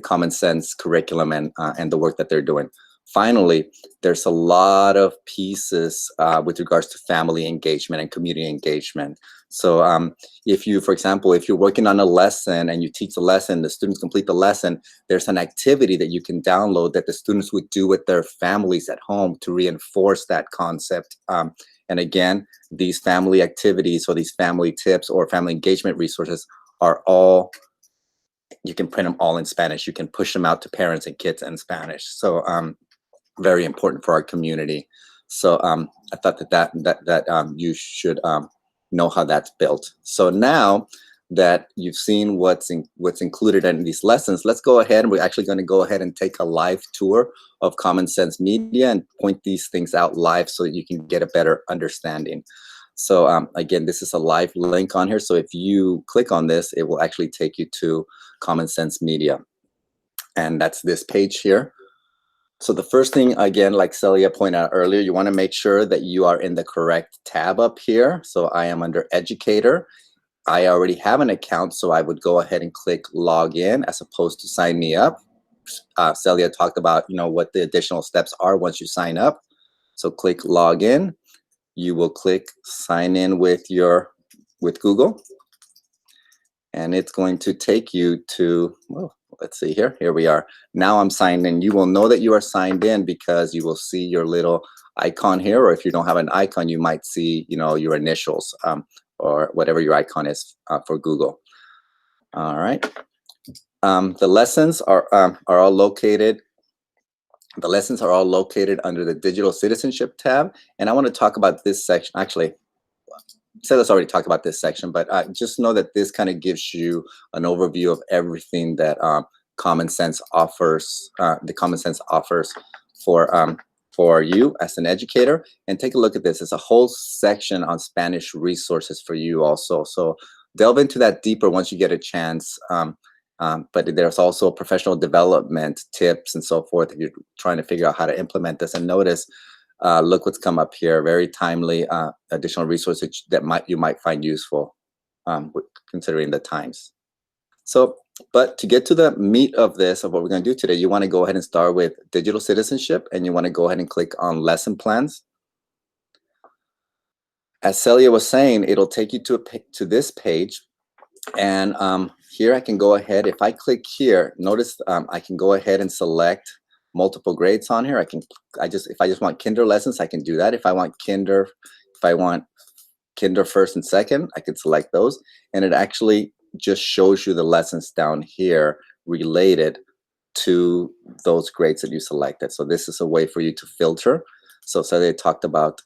Common Sense curriculum and the work that they're doing. Finally, there's a lot of pieces with regards to family engagement and community engagement. So for example, if you're working on a lesson and you teach the lesson, the students complete the lesson, there's an activity that you can download that the students would do with their families at home to reinforce that concept. And again, these family activities or these family tips or family engagement resources are all, you can print them all in Spanish. You can push them out to parents and kids in Spanish. So very important for our community. So I thought that you should know how that's built. So now that you've seen what's included in these lessons, let's go ahead, and we're actually going to go ahead and take a live tour of Common Sense Media and point these things out live so that you can get a better understanding. So again, this is a live link on here. So if you click on this, it will actually take you to Common Sense Media. And that's this page here. So the first thing, again, like Celia pointed out earlier, you want to make sure that you are in the correct tab up here. So I am under Educator. I already have an account, so I would go ahead and click Log In as opposed to Sign Me Up. Celia talked about, what the additional steps are once you sign up. So click Log In. You will click Sign In with Google. And it's going to take you to, let's see here. Here we are. Now I'm signed in. You will know that you are signed in because you will see your little icon here, or if you don't have an icon, you might see, you know, your initials or whatever your icon is for Google. All right. The lessons are all located. The lessons are all located under the Digital Citizenship tab, and I want to talk about this section. Actually, Silas already talked about this section, but just know that this kind of gives you an overview of everything that Common Sense offers. The Common Sense offers for you as an educator. And take a look at this. It's a whole section on Spanish resources for you also. So delve into that deeper once you get a chance. But there's also professional development tips and so forth if you're trying to figure out how to implement this. And notice, look what's come up here. Very timely additional resources that you might find useful considering the times. So, but to get to the meat of this, of what we're going to do today, you want to go ahead and start with digital citizenship, and you want to go ahead and click on lesson plans. As Celia was saying, it'll take you to this page. And here I can go ahead, if I click here, notice I can go ahead and select multiple grades on here. If I just want kinder lessons, I can do that. If I want kinder first and second, I can select those. And it actually just shows you the lessons down here related to those grades that you selected. So this is a way for you to filter. So Celia talked about,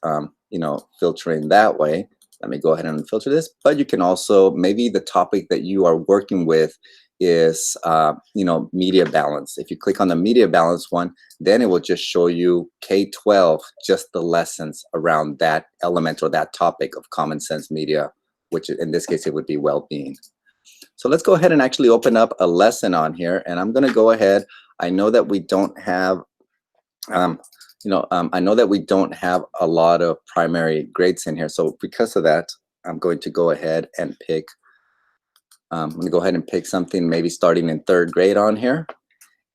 you know, filtering that way. Let me go ahead and filter this, but you can also, maybe the topic that you are working with is, you know, media balance. If you click on the media balance one, then it will just show you K-12, just the lessons around that element or that topic of common sense media, which in this case, it would be well-being. So let's go ahead and actually open up a lesson on here. And I'm going to go ahead. I know that we don't have, I know that we don't have a lot of primary grades in here. So because of that, I'm going to go ahead and pick, I'm going to go ahead and pick something maybe starting in 3rd grade on here.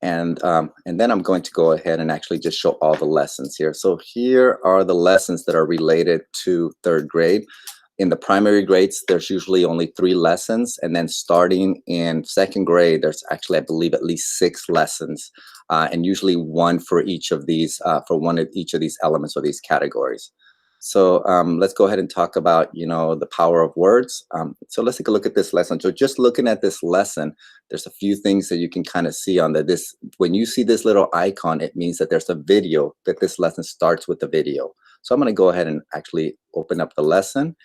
And then I'm going to go ahead and actually just show all the lessons here. So here are the lessons that are related to 3rd grade. In the primary grades, there's usually only 3 lessons. And then starting in 2nd grade, there's actually, I believe, at least 6 lessons. And usually one for each of these, for one of each of these elements or these categories. So let's go ahead and talk about, you know, the power of words. So let's take a look at this lesson. So just looking at this lesson, there's a few things that you can kind of see on that. When you see this little icon, it means that there's a video, that this lesson starts with the video. So I'm going to go ahead and actually open up the lesson.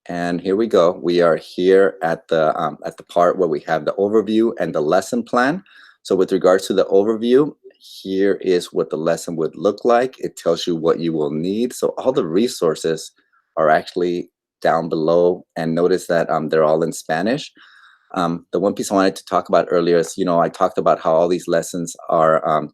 And here we go. We are here at the part where we have the overview and the lesson plan. So with regards to the overview, here is what the lesson would look like. It tells you what you will need. So all the resources are actually down below. And notice that they're all in Spanish. The one piece I wanted to talk about earlier is, you know, I talked about how all these lessons are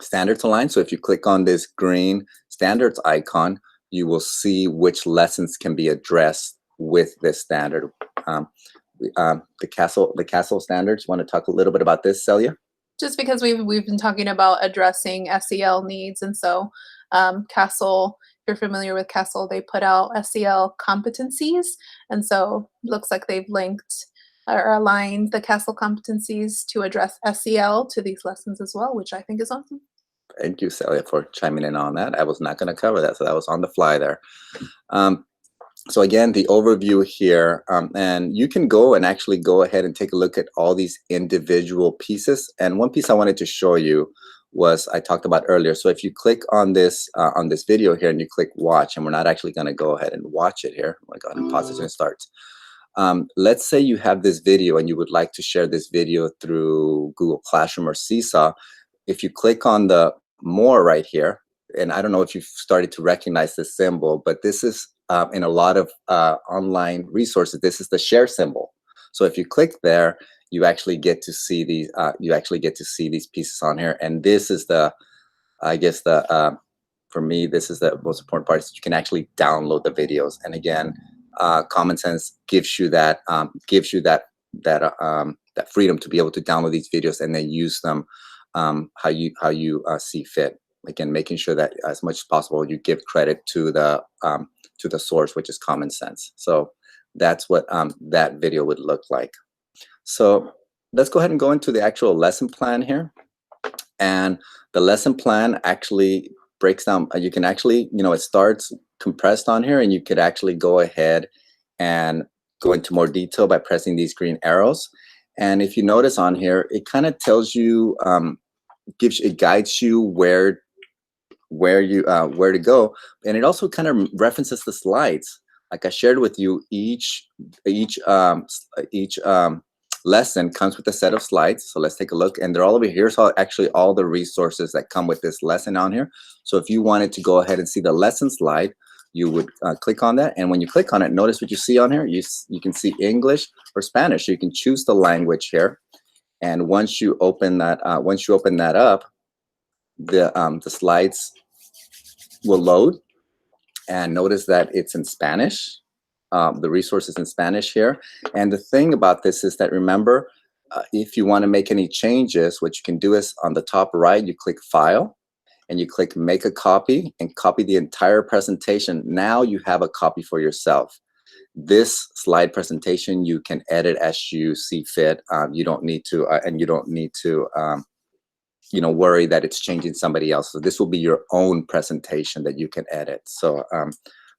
standards aligned. So if you click on this green standards icon, you will see which lessons can be addressed with this standard. The CASEL standards. Want to talk a little bit about this, Celia? Just because we've been talking about addressing SEL needs, and so CASEL, if you're familiar with CASEL, they put out SEL competencies, and so it looks like they've linked or aligned the CASEL competencies to address SEL to these lessons as well, which I think is awesome. Thank you, Celia, for chiming in on that. I was not going to cover that, so that was on the fly there. So again, the overview here, and you can go and actually go ahead and take a look at all these individual pieces. And one piece I wanted to show you was I talked about earlier. So if you click on this video here and you click watch, and we're not actually going to go ahead and watch it here. I'm going to go ahead and pause it when it starts. Let's say you have this video and you would like to share this video through Google Classroom or Seesaw. If you click on the more right here, and I don't know if you've started to recognize this symbol, but this is in a lot of online resources, this is the share symbol. So if you click there, you actually get to see these. You actually get to see these pieces on here, and this is the, I guess for me, this is the most important part. Is you can actually download the videos, and again, Common Sense gives you that that freedom to be able to download these videos and then use them how you see fit. Again, making sure that as much as possible you give credit to the source, which is Common Sense. So that's what that video would look like. So let's go ahead and go into the actual lesson plan here. And the lesson plan actually breaks down, you can actually, it starts compressed on here, and you could actually go ahead and go into more detail by pressing these green arrows. And if you notice on here, it kind of tells you, it guides you where to go, and it also kind of references the slides. Like I shared with you, each lesson comes with a set of slides. So let's take a look, and they're all over here. So actually all the resources that come with this lesson on here. So if you wanted to go ahead and see the lesson slide, you would click on that, and when you click on it, notice what you see on here. You can see English or Spanish. You can choose the language here, and once you open that up, the slides will load, and notice that it's in Spanish. The resource is in Spanish here. And the thing about this is that, remember, if you want to make any changes, what you can do is on the top right, you click File, and you click Make a Copy, and copy the entire presentation. Now you have a copy for yourself. This slide presentation you can edit as you see fit. You don't need to, worry that it's changing somebody else. So this will be your own presentation that you can edit. So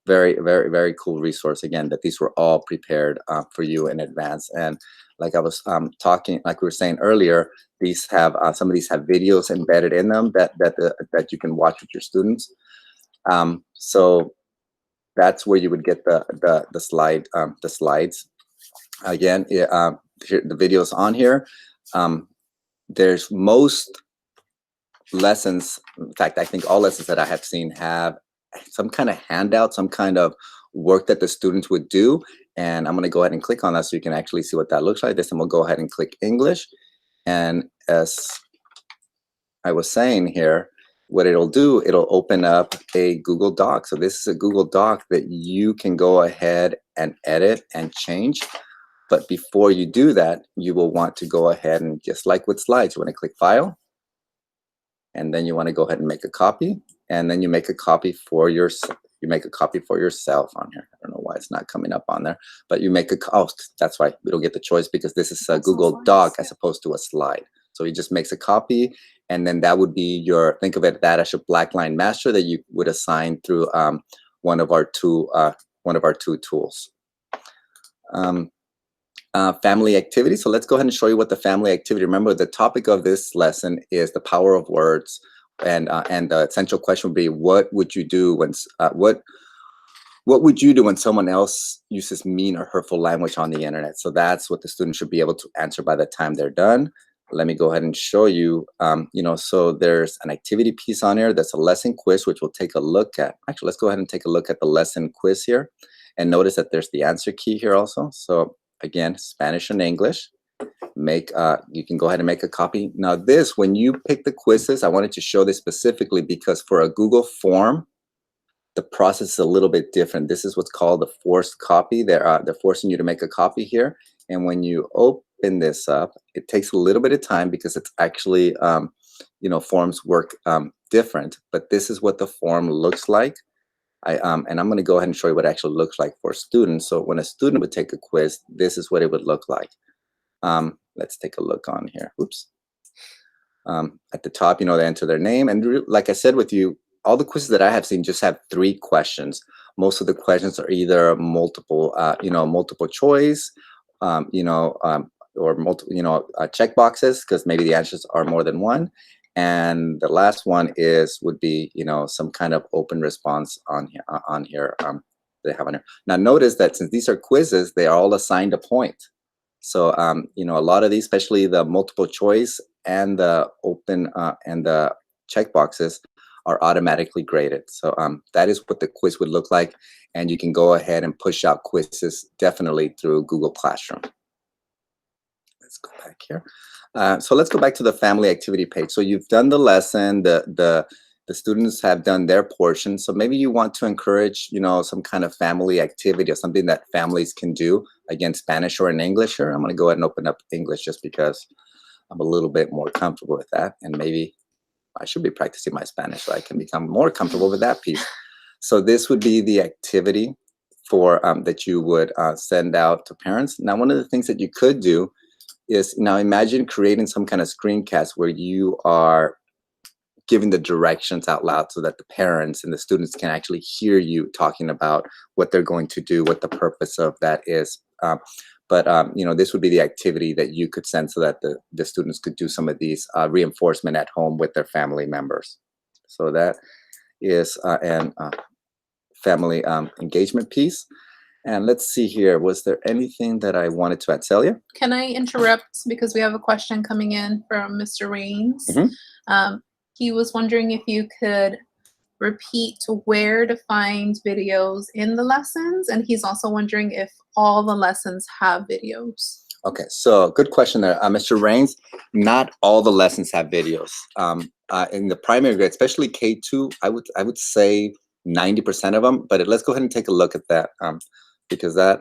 very, very, very cool resource. Again, that these were all prepared for you in advance. And like I was like we were saying earlier, these have some of these have videos embedded in them that you can watch with your students. So that's where you would get the slides. Again, here, the videos on here. There's most lessons, in fact, I think all lessons that I have seen have some kind of handout, some kind of work that the students would do. And I'm going to go ahead and click on that so you can actually see what that looks like. This time we'll go ahead and click English. And as I was saying here, what it'll do, it'll open up a Google Doc. So this is a Google Doc that you can go ahead and edit and change. But before you do that, you will want to go ahead and, just like with slides, you want to click File. And then you want to go ahead and make a copy. And then you make a copy for yourself. You make a copy for yourself on here. I don't know why it's not coming up on there. But you make that's why we don't get the choice, because this is a Google Doc as opposed to a slide. So he just makes a copy. And then that would be think of it that as your black line master that you would assign through one of our two tools. Family activity. So let's go ahead and show you what the family activity. Remember, the topic of this lesson is the power of words, and the essential question would be, what would you do when what would you do when someone else uses mean or hurtful language on the internet? So that's what the student should be able to answer by the time they're done. Let me go ahead and show you. So there's an activity piece on here. That's a lesson quiz, which we'll take a look at. Actually, let's go ahead and take a look at the lesson quiz here, and notice that there's the answer key here also. So again, Spanish and English. You can go ahead and make a copy. Now this, when you pick the quizzes, I wanted to show this specifically because for a Google form, the process is a little bit different. This is what's called the forced copy. They're forcing you to make a copy here. And when you open this up, it takes a little bit of time because it's actually, forms work different. But this is what the form looks like. And I'm going to go ahead and show you what it actually looks like for students. So when a student would take a quiz, this is what it would look like. Let's take a look on here. Oops. At the top, they enter their name. And like I said with you, all the quizzes that I have seen just have 3 questions. Most of the questions are either multiple choice, or multiple, check boxes, because maybe the answers are more than one. And the last one would be, some kind of open response on here. They have on here. Now notice that since these are quizzes, they are all assigned a point. So, a lot of these, especially the multiple choice and the open and the check boxes, are automatically graded. So that is what the quiz would look like. And you can go ahead and push out quizzes definitely through Google Classroom. Let's go back here. So let's go back to the family activity page. So you've done the lesson, the students have done their portion. So maybe you want to encourage, some kind of family activity or something that families can do, again, Spanish or in English here. I'm going to go ahead and open up English just because I'm a little bit more comfortable with that. And maybe I should be practicing my Spanish so I can become more comfortable with that piece. So this would be the activity for that you would send out to parents. Now, one of the things that you could do is now imagine creating some kind of screencast where you are giving the directions out loud so that the parents and the students can actually hear you talking about what they're going to do, what the purpose of that is. You know, this would be the activity that you could send so that the students could do some of these reinforcement at home with their family members. So that is an family engagement piece. And let's see here, was there anything that I wanted to add, Celia? Can I interrupt because we have a question coming in from Mr. Rains? He was wondering if you could repeat where to find videos in the lessons, and he's also wondering if all the lessons have videos. Okay, so good question there, Mr. Rains. Not all the lessons have videos. In the primary grade, especially K2, I would say 90% of them. But let's go ahead and take a look at that because that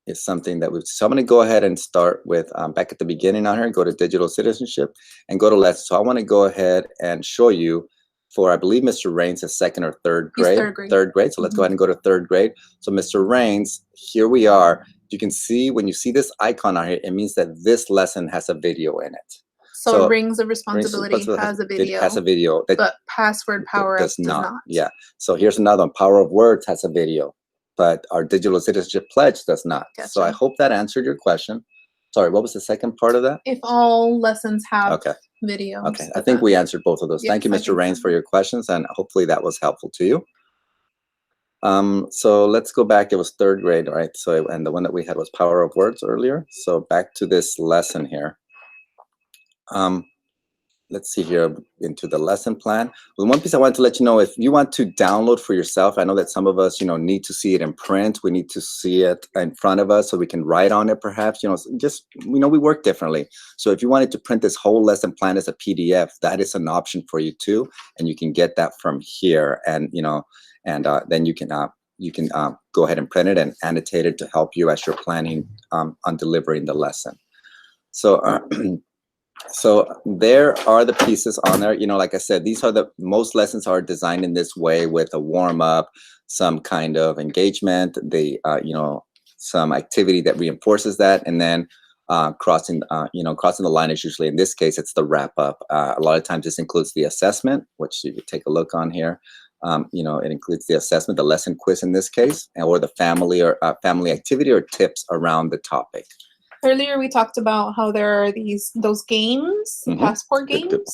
is something that so I'm going to go ahead and start with back at the beginning on here. Go to Digital Citizenship and go to lessons. So I want to go ahead and show you for, I believe, Mr. Rains is second or third grade. Third grade. So let's go ahead and go to third grade. So Mr. Rains, here we are. You can see when you see this icon on here, it means that this lesson has a video in it. So Rings of Responsibility has a video. It has a video. But Password Power Up does not. Yeah. So here's another one. Power of Words has a video, but our Digital Citizenship Pledge does not. Gotcha. So I hope that answered your question. Sorry, what was the second part of that? If all lessons have videos. Okay, I think we answered both of those. Thank you, Mr. Rains, for your questions, and hopefully that was helpful to you. So let's go back. It was third grade, right? So, and the one that we had was Power of Words earlier. So back to this lesson here. Let's see here into the lesson plan. Well, one piece I wanted to let you know, if you want to download for yourself, I know that some of us, you know, need to see it in print. We need to see it in front of us so we can write on it perhaps, you know, just, you know, we work differently. So if you wanted to print this whole lesson plan as a PDF, that is an option for you too. And you can get that from here and, you know, and then you can go ahead and print it and annotate it to help you as you're planning on delivering the lesson. So, so there are the pieces on there. You know, like I said, these are most lessons are designed in this way with a warm up, some kind of engagement, you know, some activity that reinforces that, and then crossing the line is usually, in this case, it's the wrap up. A lot of times this includes the assessment, which you could take a look on here. You know, it includes the assessment, the lesson quiz in this case, or the family or family activity or tips around the topic. Earlier, we talked about how there are those games, passport games. Good.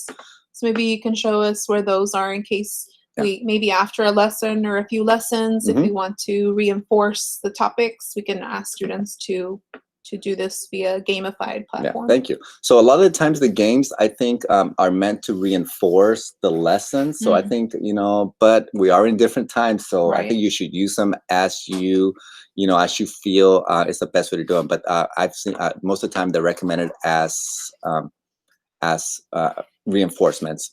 So maybe you can show us where those are in case maybe after a lesson or a few lessons, if we want to reinforce the topics, we can ask students to do this via gamified platform. Yeah, thank you. So a lot of the times the games, I think, are meant to reinforce the lessons. So I think, you know, but we are in different times. So I think you should use them as you feel is the best way to do them. But I've seen most of the time they're recommended as reinforcements.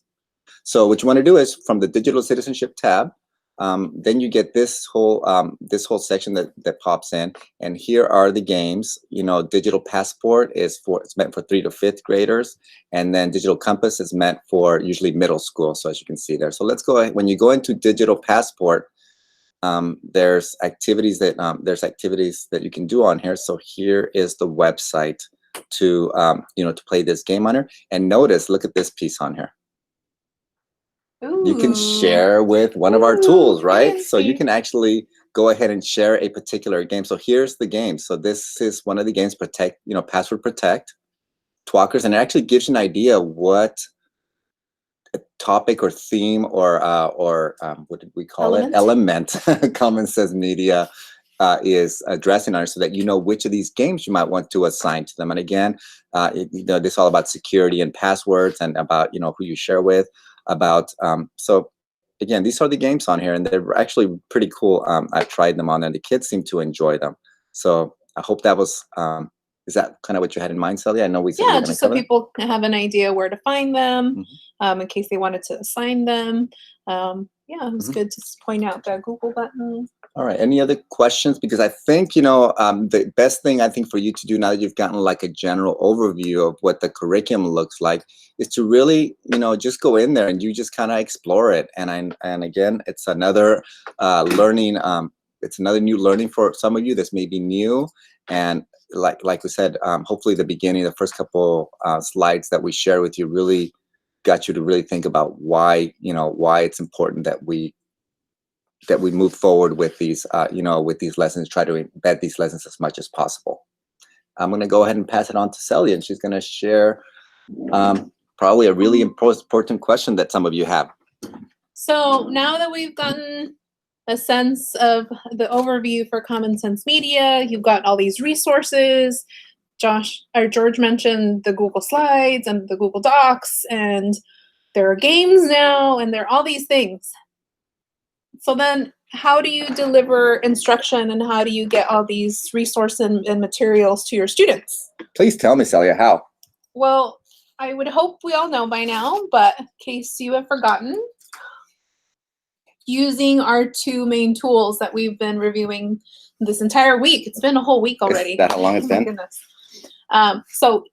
So what you want to do is from the Digital Citizenship tab, then you get this whole section that pops in, and here are the games. You know, Digital Passport it's meant for 3rd to 5th graders, and then Digital Compass is meant for usually middle school. So as you can see there. So let's go ahead. When you go into Digital Passport, there's activities that you can do on here. So here is the website to to play this game on here. And notice, look at this piece on here. Ooh. You can share with one of our tools, right? So you can actually go ahead and share a particular game. So here's the game. So this is one of the games, Password Protect, Talkers, and it actually gives you an idea what a topic or theme or what did we call it? Element, Common Sense Media is addressing on it, so that you know which of these games you might want to assign to them. And again, this is all about security and passwords and about who you share with. So again, these are the games on here, and they're actually pretty cool. I've tried them on, and the kids seem to enjoy them. So I hope that was. Is that kind of what you had in mind, Celia? I know we said just so people have an idea where to find them, in case they wanted to assign them. It was good to point out that Google button. All right. Any other questions? Because I think, the best thing I think for you to do now that you've gotten like a general overview of what the curriculum looks like is to really, just go in there and you just kind of explore it. And again, it's another learning. It's another new learning for some of you. This may be new. And like we said, hopefully the beginning, the first couple slides that we share with you really got you to really think about why it's important that we move forward with these with these lessons, try to embed these lessons as much as possible. I'm going to go ahead and pass it on to Celia, and she's going to share probably a really important question that some of you have. So now that we've gotten a sense of the overview for Common Sense Media, you've got all these resources. George mentioned the Google Slides and the Google Docs, and there are games now, and there are all these things. So then how do you deliver instruction, and how do you get all these resources and materials to your students? Please tell me, Celia, how? Well, I would hope we all know by now, but in case you have forgotten, using our two main tools that we've been reviewing this entire week. It's been a whole week already. Is that how long it's been? Oh my goodness. So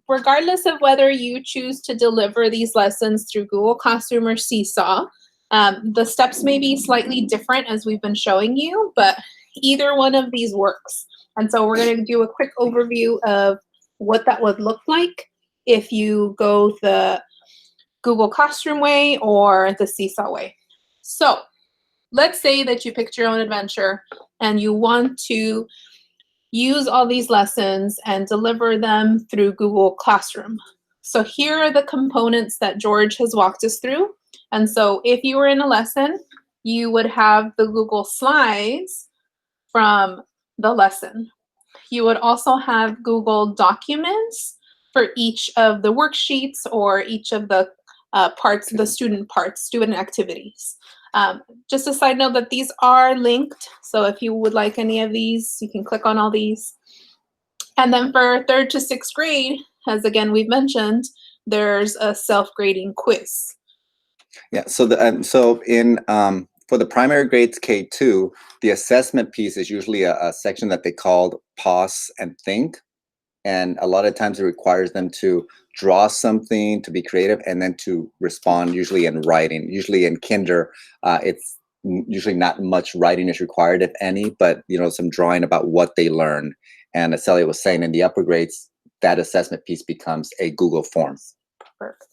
regardless of whether you choose to deliver these lessons through Google Classroom or Seesaw, the steps may be slightly different as we've been showing you, but either one of these works. And so we're going to do a quick overview of what that would look like if you go the Google Classroom way or the Seesaw way. So let's say that you picked your own adventure and you want to use all these lessons and deliver them through Google Classroom. So here are the components that George has walked us through. And so if you were in a lesson, you would have the Google Slides from the lesson. You would also have Google Documents for each of the worksheets or each of the parts, the student activities. Just a side note that these are linked. So if you would like any of these, you can click on all these. And then for 3rd to 6th grade, as again we've mentioned, there's a self-grading quiz. Yeah. So for the primary grades K2, the assessment piece is usually a section that they called Pause and Think. And a lot of times it requires them to draw something, to be creative, and then to respond, usually in writing. Usually in kinder, it's usually not much writing is required, if any, but some drawing about what they learned. And as Celia was saying, in the upper grades, that assessment piece becomes a Google form. Perfect.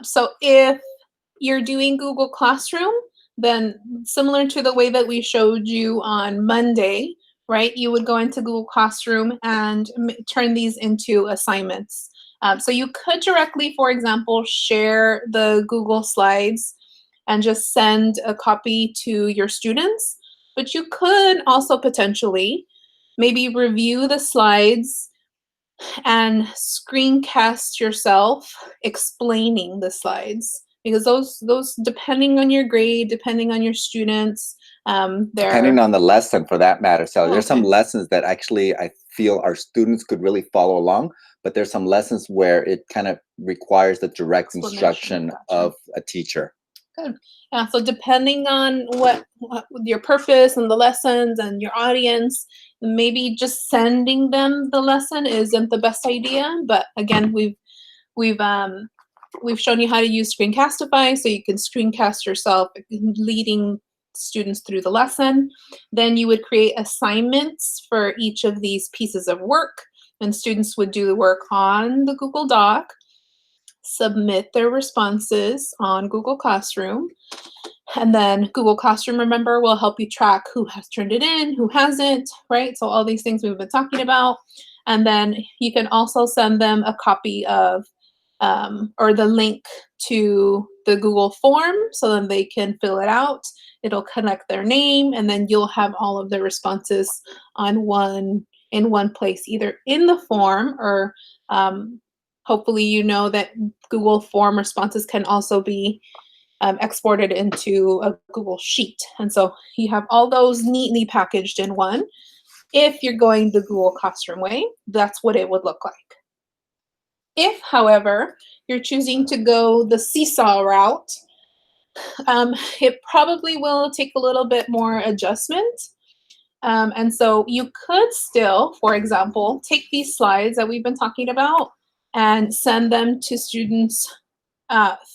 So if you're doing Google Classroom, then similar to the way that we showed you on Monday, right? You would go into Google Classroom and turn these into assignments. So you could directly, for example, share the Google Slides and just send a copy to your students. But you could also potentially maybe review the slides and screencast yourself explaining the slides. Because those depending on your grade, depending on your students, depending on the lesson for that matter. So there's some lessons that actually I feel our students could really follow along, but there's some lessons where it kind of requires the direct instruction of a teacher. Good. Yeah, so depending on what your purpose and the lessons and your audience, maybe just sending them the lesson isn't the best idea. But again, we've shown you how to use Screencastify, so you can screencast yourself leading students through the lesson. Then you would create assignments for each of these pieces of work, and students would do the work on the Google Doc, submit their responses on Google Classroom, and then Google Classroom, remember, will help you track who has turned it in, who hasn't, right? So all these things we've been talking about. And then you can also send them a copy of or the link to the Google form, so then they can fill it out. It'll connect their name, and then you'll have all of the responses in one place, either in the form or hopefully you know that Google form responses can also be exported into a Google Sheet. And so you have all those neatly packaged in one. If you're going the Google Classroom way, that's what it would look like. If, however, you're choosing to go the Seesaw route, it probably will take a little bit more adjustment. And so you could still, for example, take these slides that we've been talking about and send them to students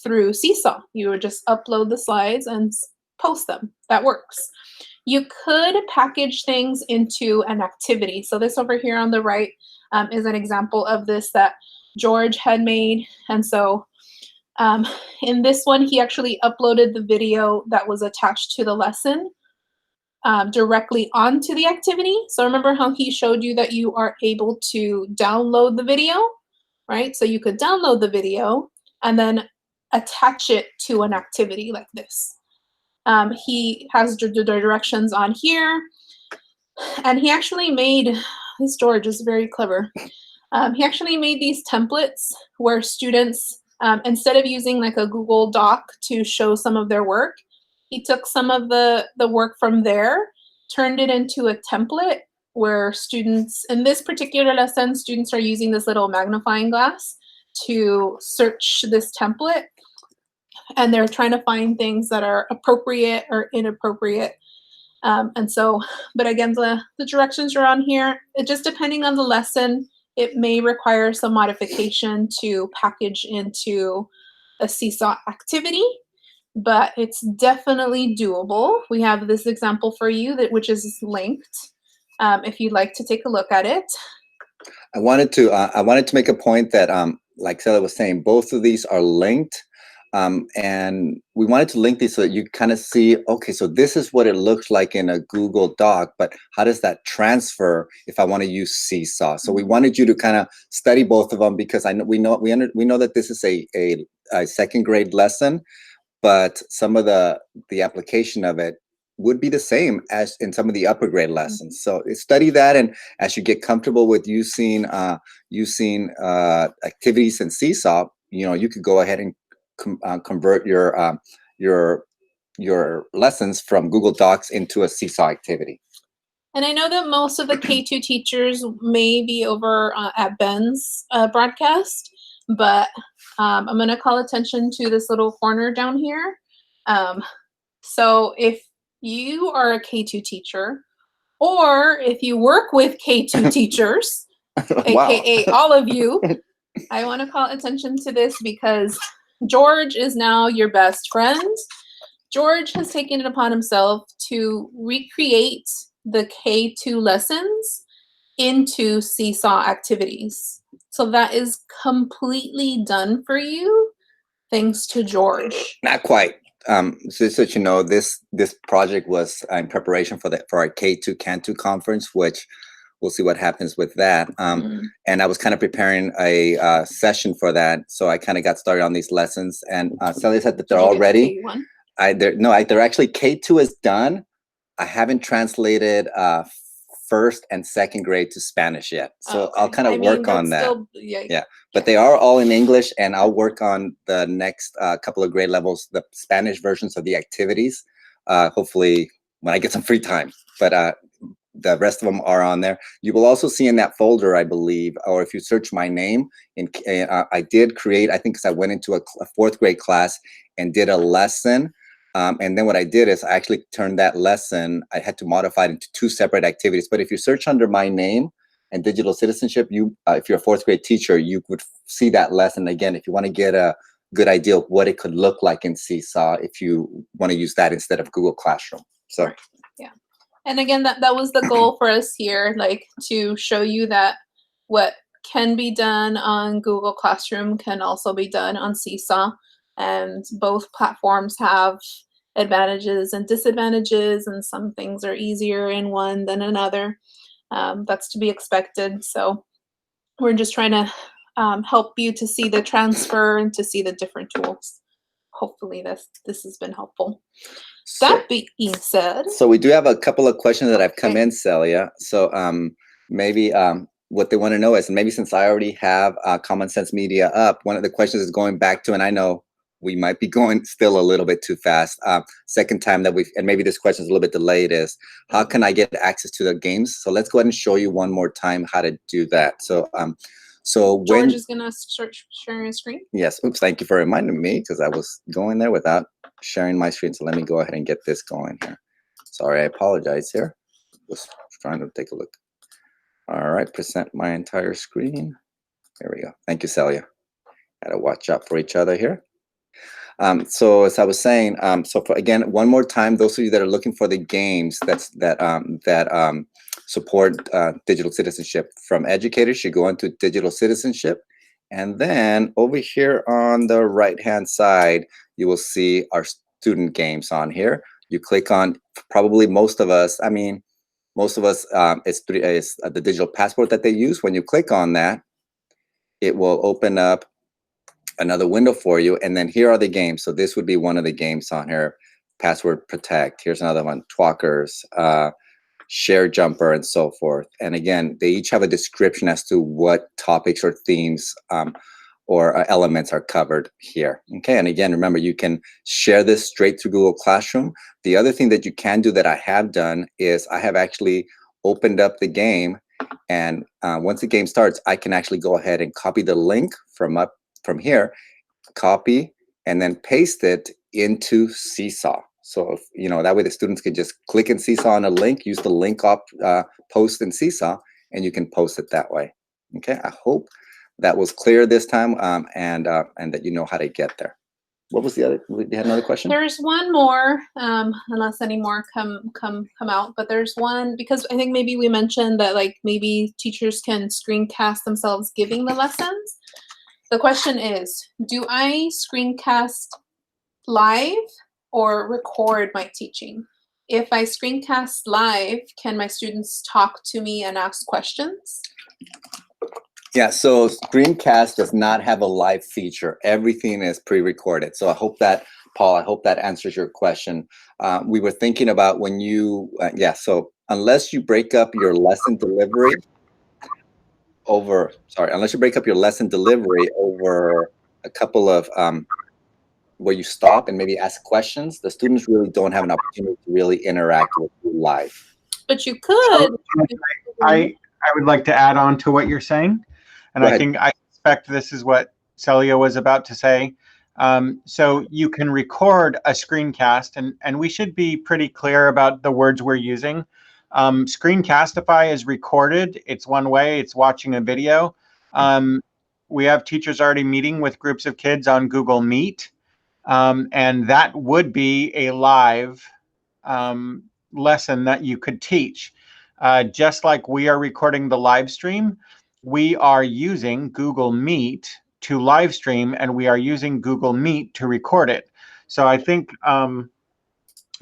through Seesaw. You would just upload the slides and post them. That works. You could package things into an activity. So this over here on the right is an example of this that George had made. And so in this one, he actually uploaded the video that was attached to the lesson directly onto the activity. So remember how he showed you that you are able to download the video, right? So you could download the video and then attach it to an activity like this. He has the directions on here, and he actually made, this George is very clever. He actually made these templates where students, instead of using like a Google Doc to show some of their work, he took some of the work from there, turned it into a template where students, in this particular lesson, students are using this little magnifying glass to search this template, and they're trying to find things that are appropriate or inappropriate. And so, but again, the directions are on here. It just depending on the lesson, it may require some modification to package into a Seesaw activity, but it's definitely doable. We have this example for you which is linked. If you'd like to take a look at it. I wanted to make a point that, like Celia was saying, both of these are linked. And we wanted to link these so that you kind of see, okay, so this is what it looks like in a Google Doc, but how does that transfer if I want to use Seesaw? So we wanted you to kind of study both of them, because we know that this is a second grade lesson, but some of the application of it would be the same as in some of the upper grade lessons. So study that, and as you get comfortable with using activities in Seesaw, you could go ahead and convert your lessons from Google Docs into a Seesaw activity. And I know that most of the K2 teachers may be over at Ben's broadcast, but I'm going to call attention to this little corner down here. So if you are a K2 teacher, or if you work with K2 teachers, aka all of you, I want to call attention to this because George is now your best friend. George has taken it upon himself to recreate the K2 lessons into Seesaw activities. So that is completely done for you, thanks to George. Not quite. So that you know, this project was in preparation for our K2 Cantu conference, which we'll see what happens with that. And I was kind of preparing a session for that, so I kind of got started on these lessons. And Celia said that they're all ready. They're actually, K2 is done. I haven't translated first and second grade to Spanish yet, so I'll kind of work on that. Still, but they are all in English, and I'll work on the next couple of grade levels, the Spanish versions of the activities, hopefully when I get some free time. But the rest of them are on there. You will also see in that folder, I believe, or if you search my name, I did create, I think, because I went into a fourth grade class and did a lesson. And then what I did is I actually turned that lesson, I had to modify it into 2 separate activities. But if you search under my name and Digital Citizenship, if you're a fourth grade teacher, you would see that lesson again if you want to get a good idea of what it could look like in Seesaw if you want to use that instead of Google Classroom. So right. Yeah. And again, that was the goal for us here, like to show you that what can be done on Google Classroom can also be done on Seesaw. And both platforms have advantages and disadvantages, and some things are easier in one than another. That's to be expected. So we're just trying to help you to see the transfer and to see the different tools. Hopefully this has been helpful. That being said. So we do have a couple of questions that have come in, Celia. So maybe what they want to know is, maybe since I already have Common Sense Media up, one of the questions is going back to, and I know we might be going still a little bit too fast. Second time that and maybe this question is a little bit delayed, is how can I get access to the games? So let's go ahead and show you one more time how to do that. So George is gonna start sharing his screen. Yes. Oops. Thank you for reminding me, because I was going there without sharing my screen. So let me go ahead and get this going here. Sorry, I apologize here. Just trying to take a look. All right, present my entire screen. There we go. Thank you, Celia. Gotta watch out for each other here. So as I was saying, again, one more time, those of you that are looking for the games that support digital citizenship from educators, you go into digital citizenship, and then over here on the right-hand side, you will see our student games on here. You click on, probably most of us, it's the digital passport that they use. When you click on that, it will open up another window for you, and then here are the games. So this would be one of the games on here. Password Protect. Here's another one. Twackers, Share Jumper, and so forth. And again, they each have a description as to what topics or themes or elements are covered here. Okay, and again, remember, you can share this straight through Google Classroom. The other thing that you can do that I have done is I have actually opened up the game, and once the game starts, I can actually go ahead and copy the link from here, copy, and then paste it into Seesaw. So, that way the students can just click in Seesaw on a link, use the link post in Seesaw, and you can post it that way. Okay, I hope that was clear this time, and that you know how to get there. What was the other? You had another question? There's one more, unless any more come out. But there's one, because I think maybe we mentioned that maybe teachers can screencast themselves giving the lessons. The question is, do I screencast live or record my teaching? If I screencast live, can my students talk to me and ask questions? Yeah, so Screencast does not have a live feature. Everything is pre-recorded. So I hope that, Paul, answers your question. We were thinking about when you, so unless you break up your lesson delivery over a couple of, where you stop and maybe ask questions, the students really don't have an opportunity to really interact with you live. But you could. I would like to add on to what you're saying. And I suspect this is what Celia was about to say. So you can record a screencast, and we should be pretty clear about the words we're using. Screencastify is recorded. It's one way. It's watching a video. We have teachers already meeting with groups of kids on Google Meet, and that would be a live lesson that you could teach. Just like we are recording the live stream, we are using Google Meet to live stream, and we are using Google Meet to record it. So I think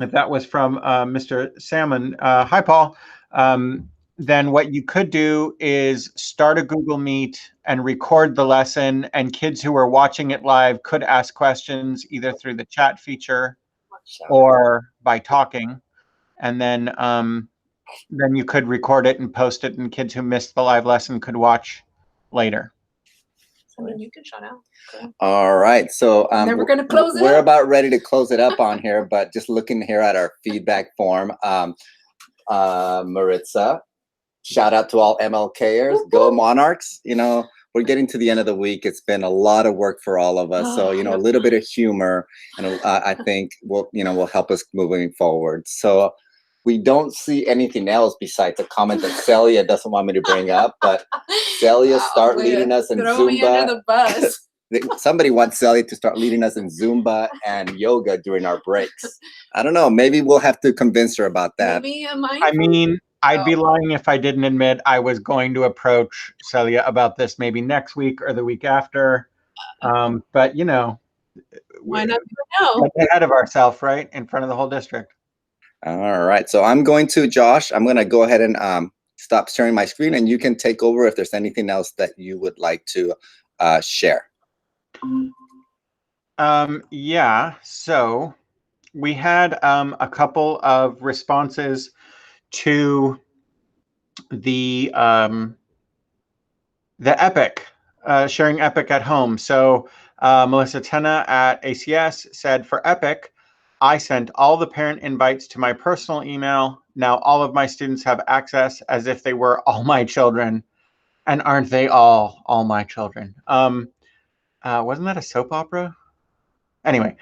if that was from Mr. Salmon, hi, Paul, then what you could do is start a Google Meet and record the lesson, and kids who are watching it live could ask questions either through the chat feature or by talking. And then you could record it and post it, and kids who missed the live lesson could watch later. I mean, you can shut out. Okay. All right, so then we're gonna close it. We're about ready to close it up on here, but just looking here at our feedback form, Maritza, shout out to all MLKers, go Monarchs. We're getting to the end of the week. It's been a lot of work for all of us. So, a little bit of humor, and I think will help us moving forward. So we don't see anything else besides a comment that Celia doesn't want me to bring up, but Celia, start leading us in Zumba. Throw me under the bus. Somebody wants Celia to start leading us in Zumba and yoga during our breaks. I don't know. Maybe we'll have to convince her about that. Maybe I'd be lying if I didn't admit I was going to approach Celia about this maybe next week or the week after. But why not now? Get ahead of ourselves, right, in front of the whole district. All right. So I'm going to go ahead and stop sharing my screen, and you can take over if there's anything else that you would like to share. Yeah. So we had a couple of responses to the Epic, sharing Epic at home. So Melissa Tenna at ACS said, for Epic, I sent all the parent invites to my personal email. Now all of my students have access as if they were all my children. And aren't they all my children? Wasn't that a soap opera? Anyway,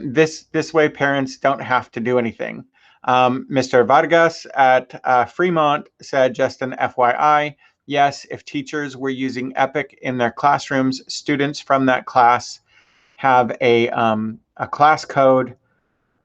this way parents don't have to do anything. Mr. Vargas at Fremont said, just an FYI, yes, if teachers were using Epic in their classrooms, students from that class have a class code,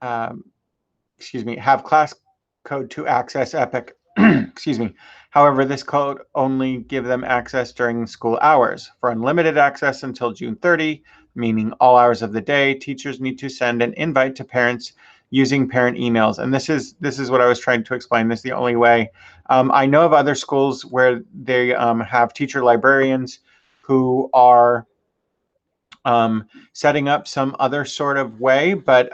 have class code to access Epic. Excuse me. However, this code only give them access during school hours. For unlimited access until June 30, meaning all hours of the day, teachers need to send an invite to parents using parent emails. And this is what I was trying to explain. This is the only way. I know of other schools where they have teacher librarians who are setting up some other sort of way, but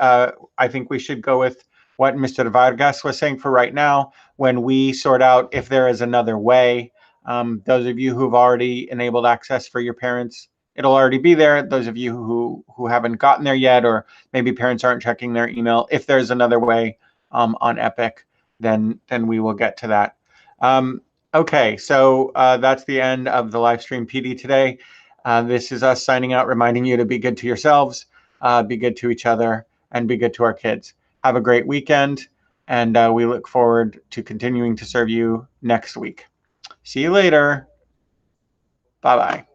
I think we should go with what Mr. Vargas was saying for right now. When we sort out if there is another way, those of you who've already enabled access for your parents, it'll already be there. Those of you who haven't gotten there yet, or maybe parents aren't checking their email, if there's another way on Epic, then we will get to that. Okay, so that's the end of the Livestream PD today. This is us signing out, reminding you to be good to yourselves, be good to each other, and be good to our kids. Have a great weekend, and we look forward to continuing to serve you next week. See you later. Bye-bye.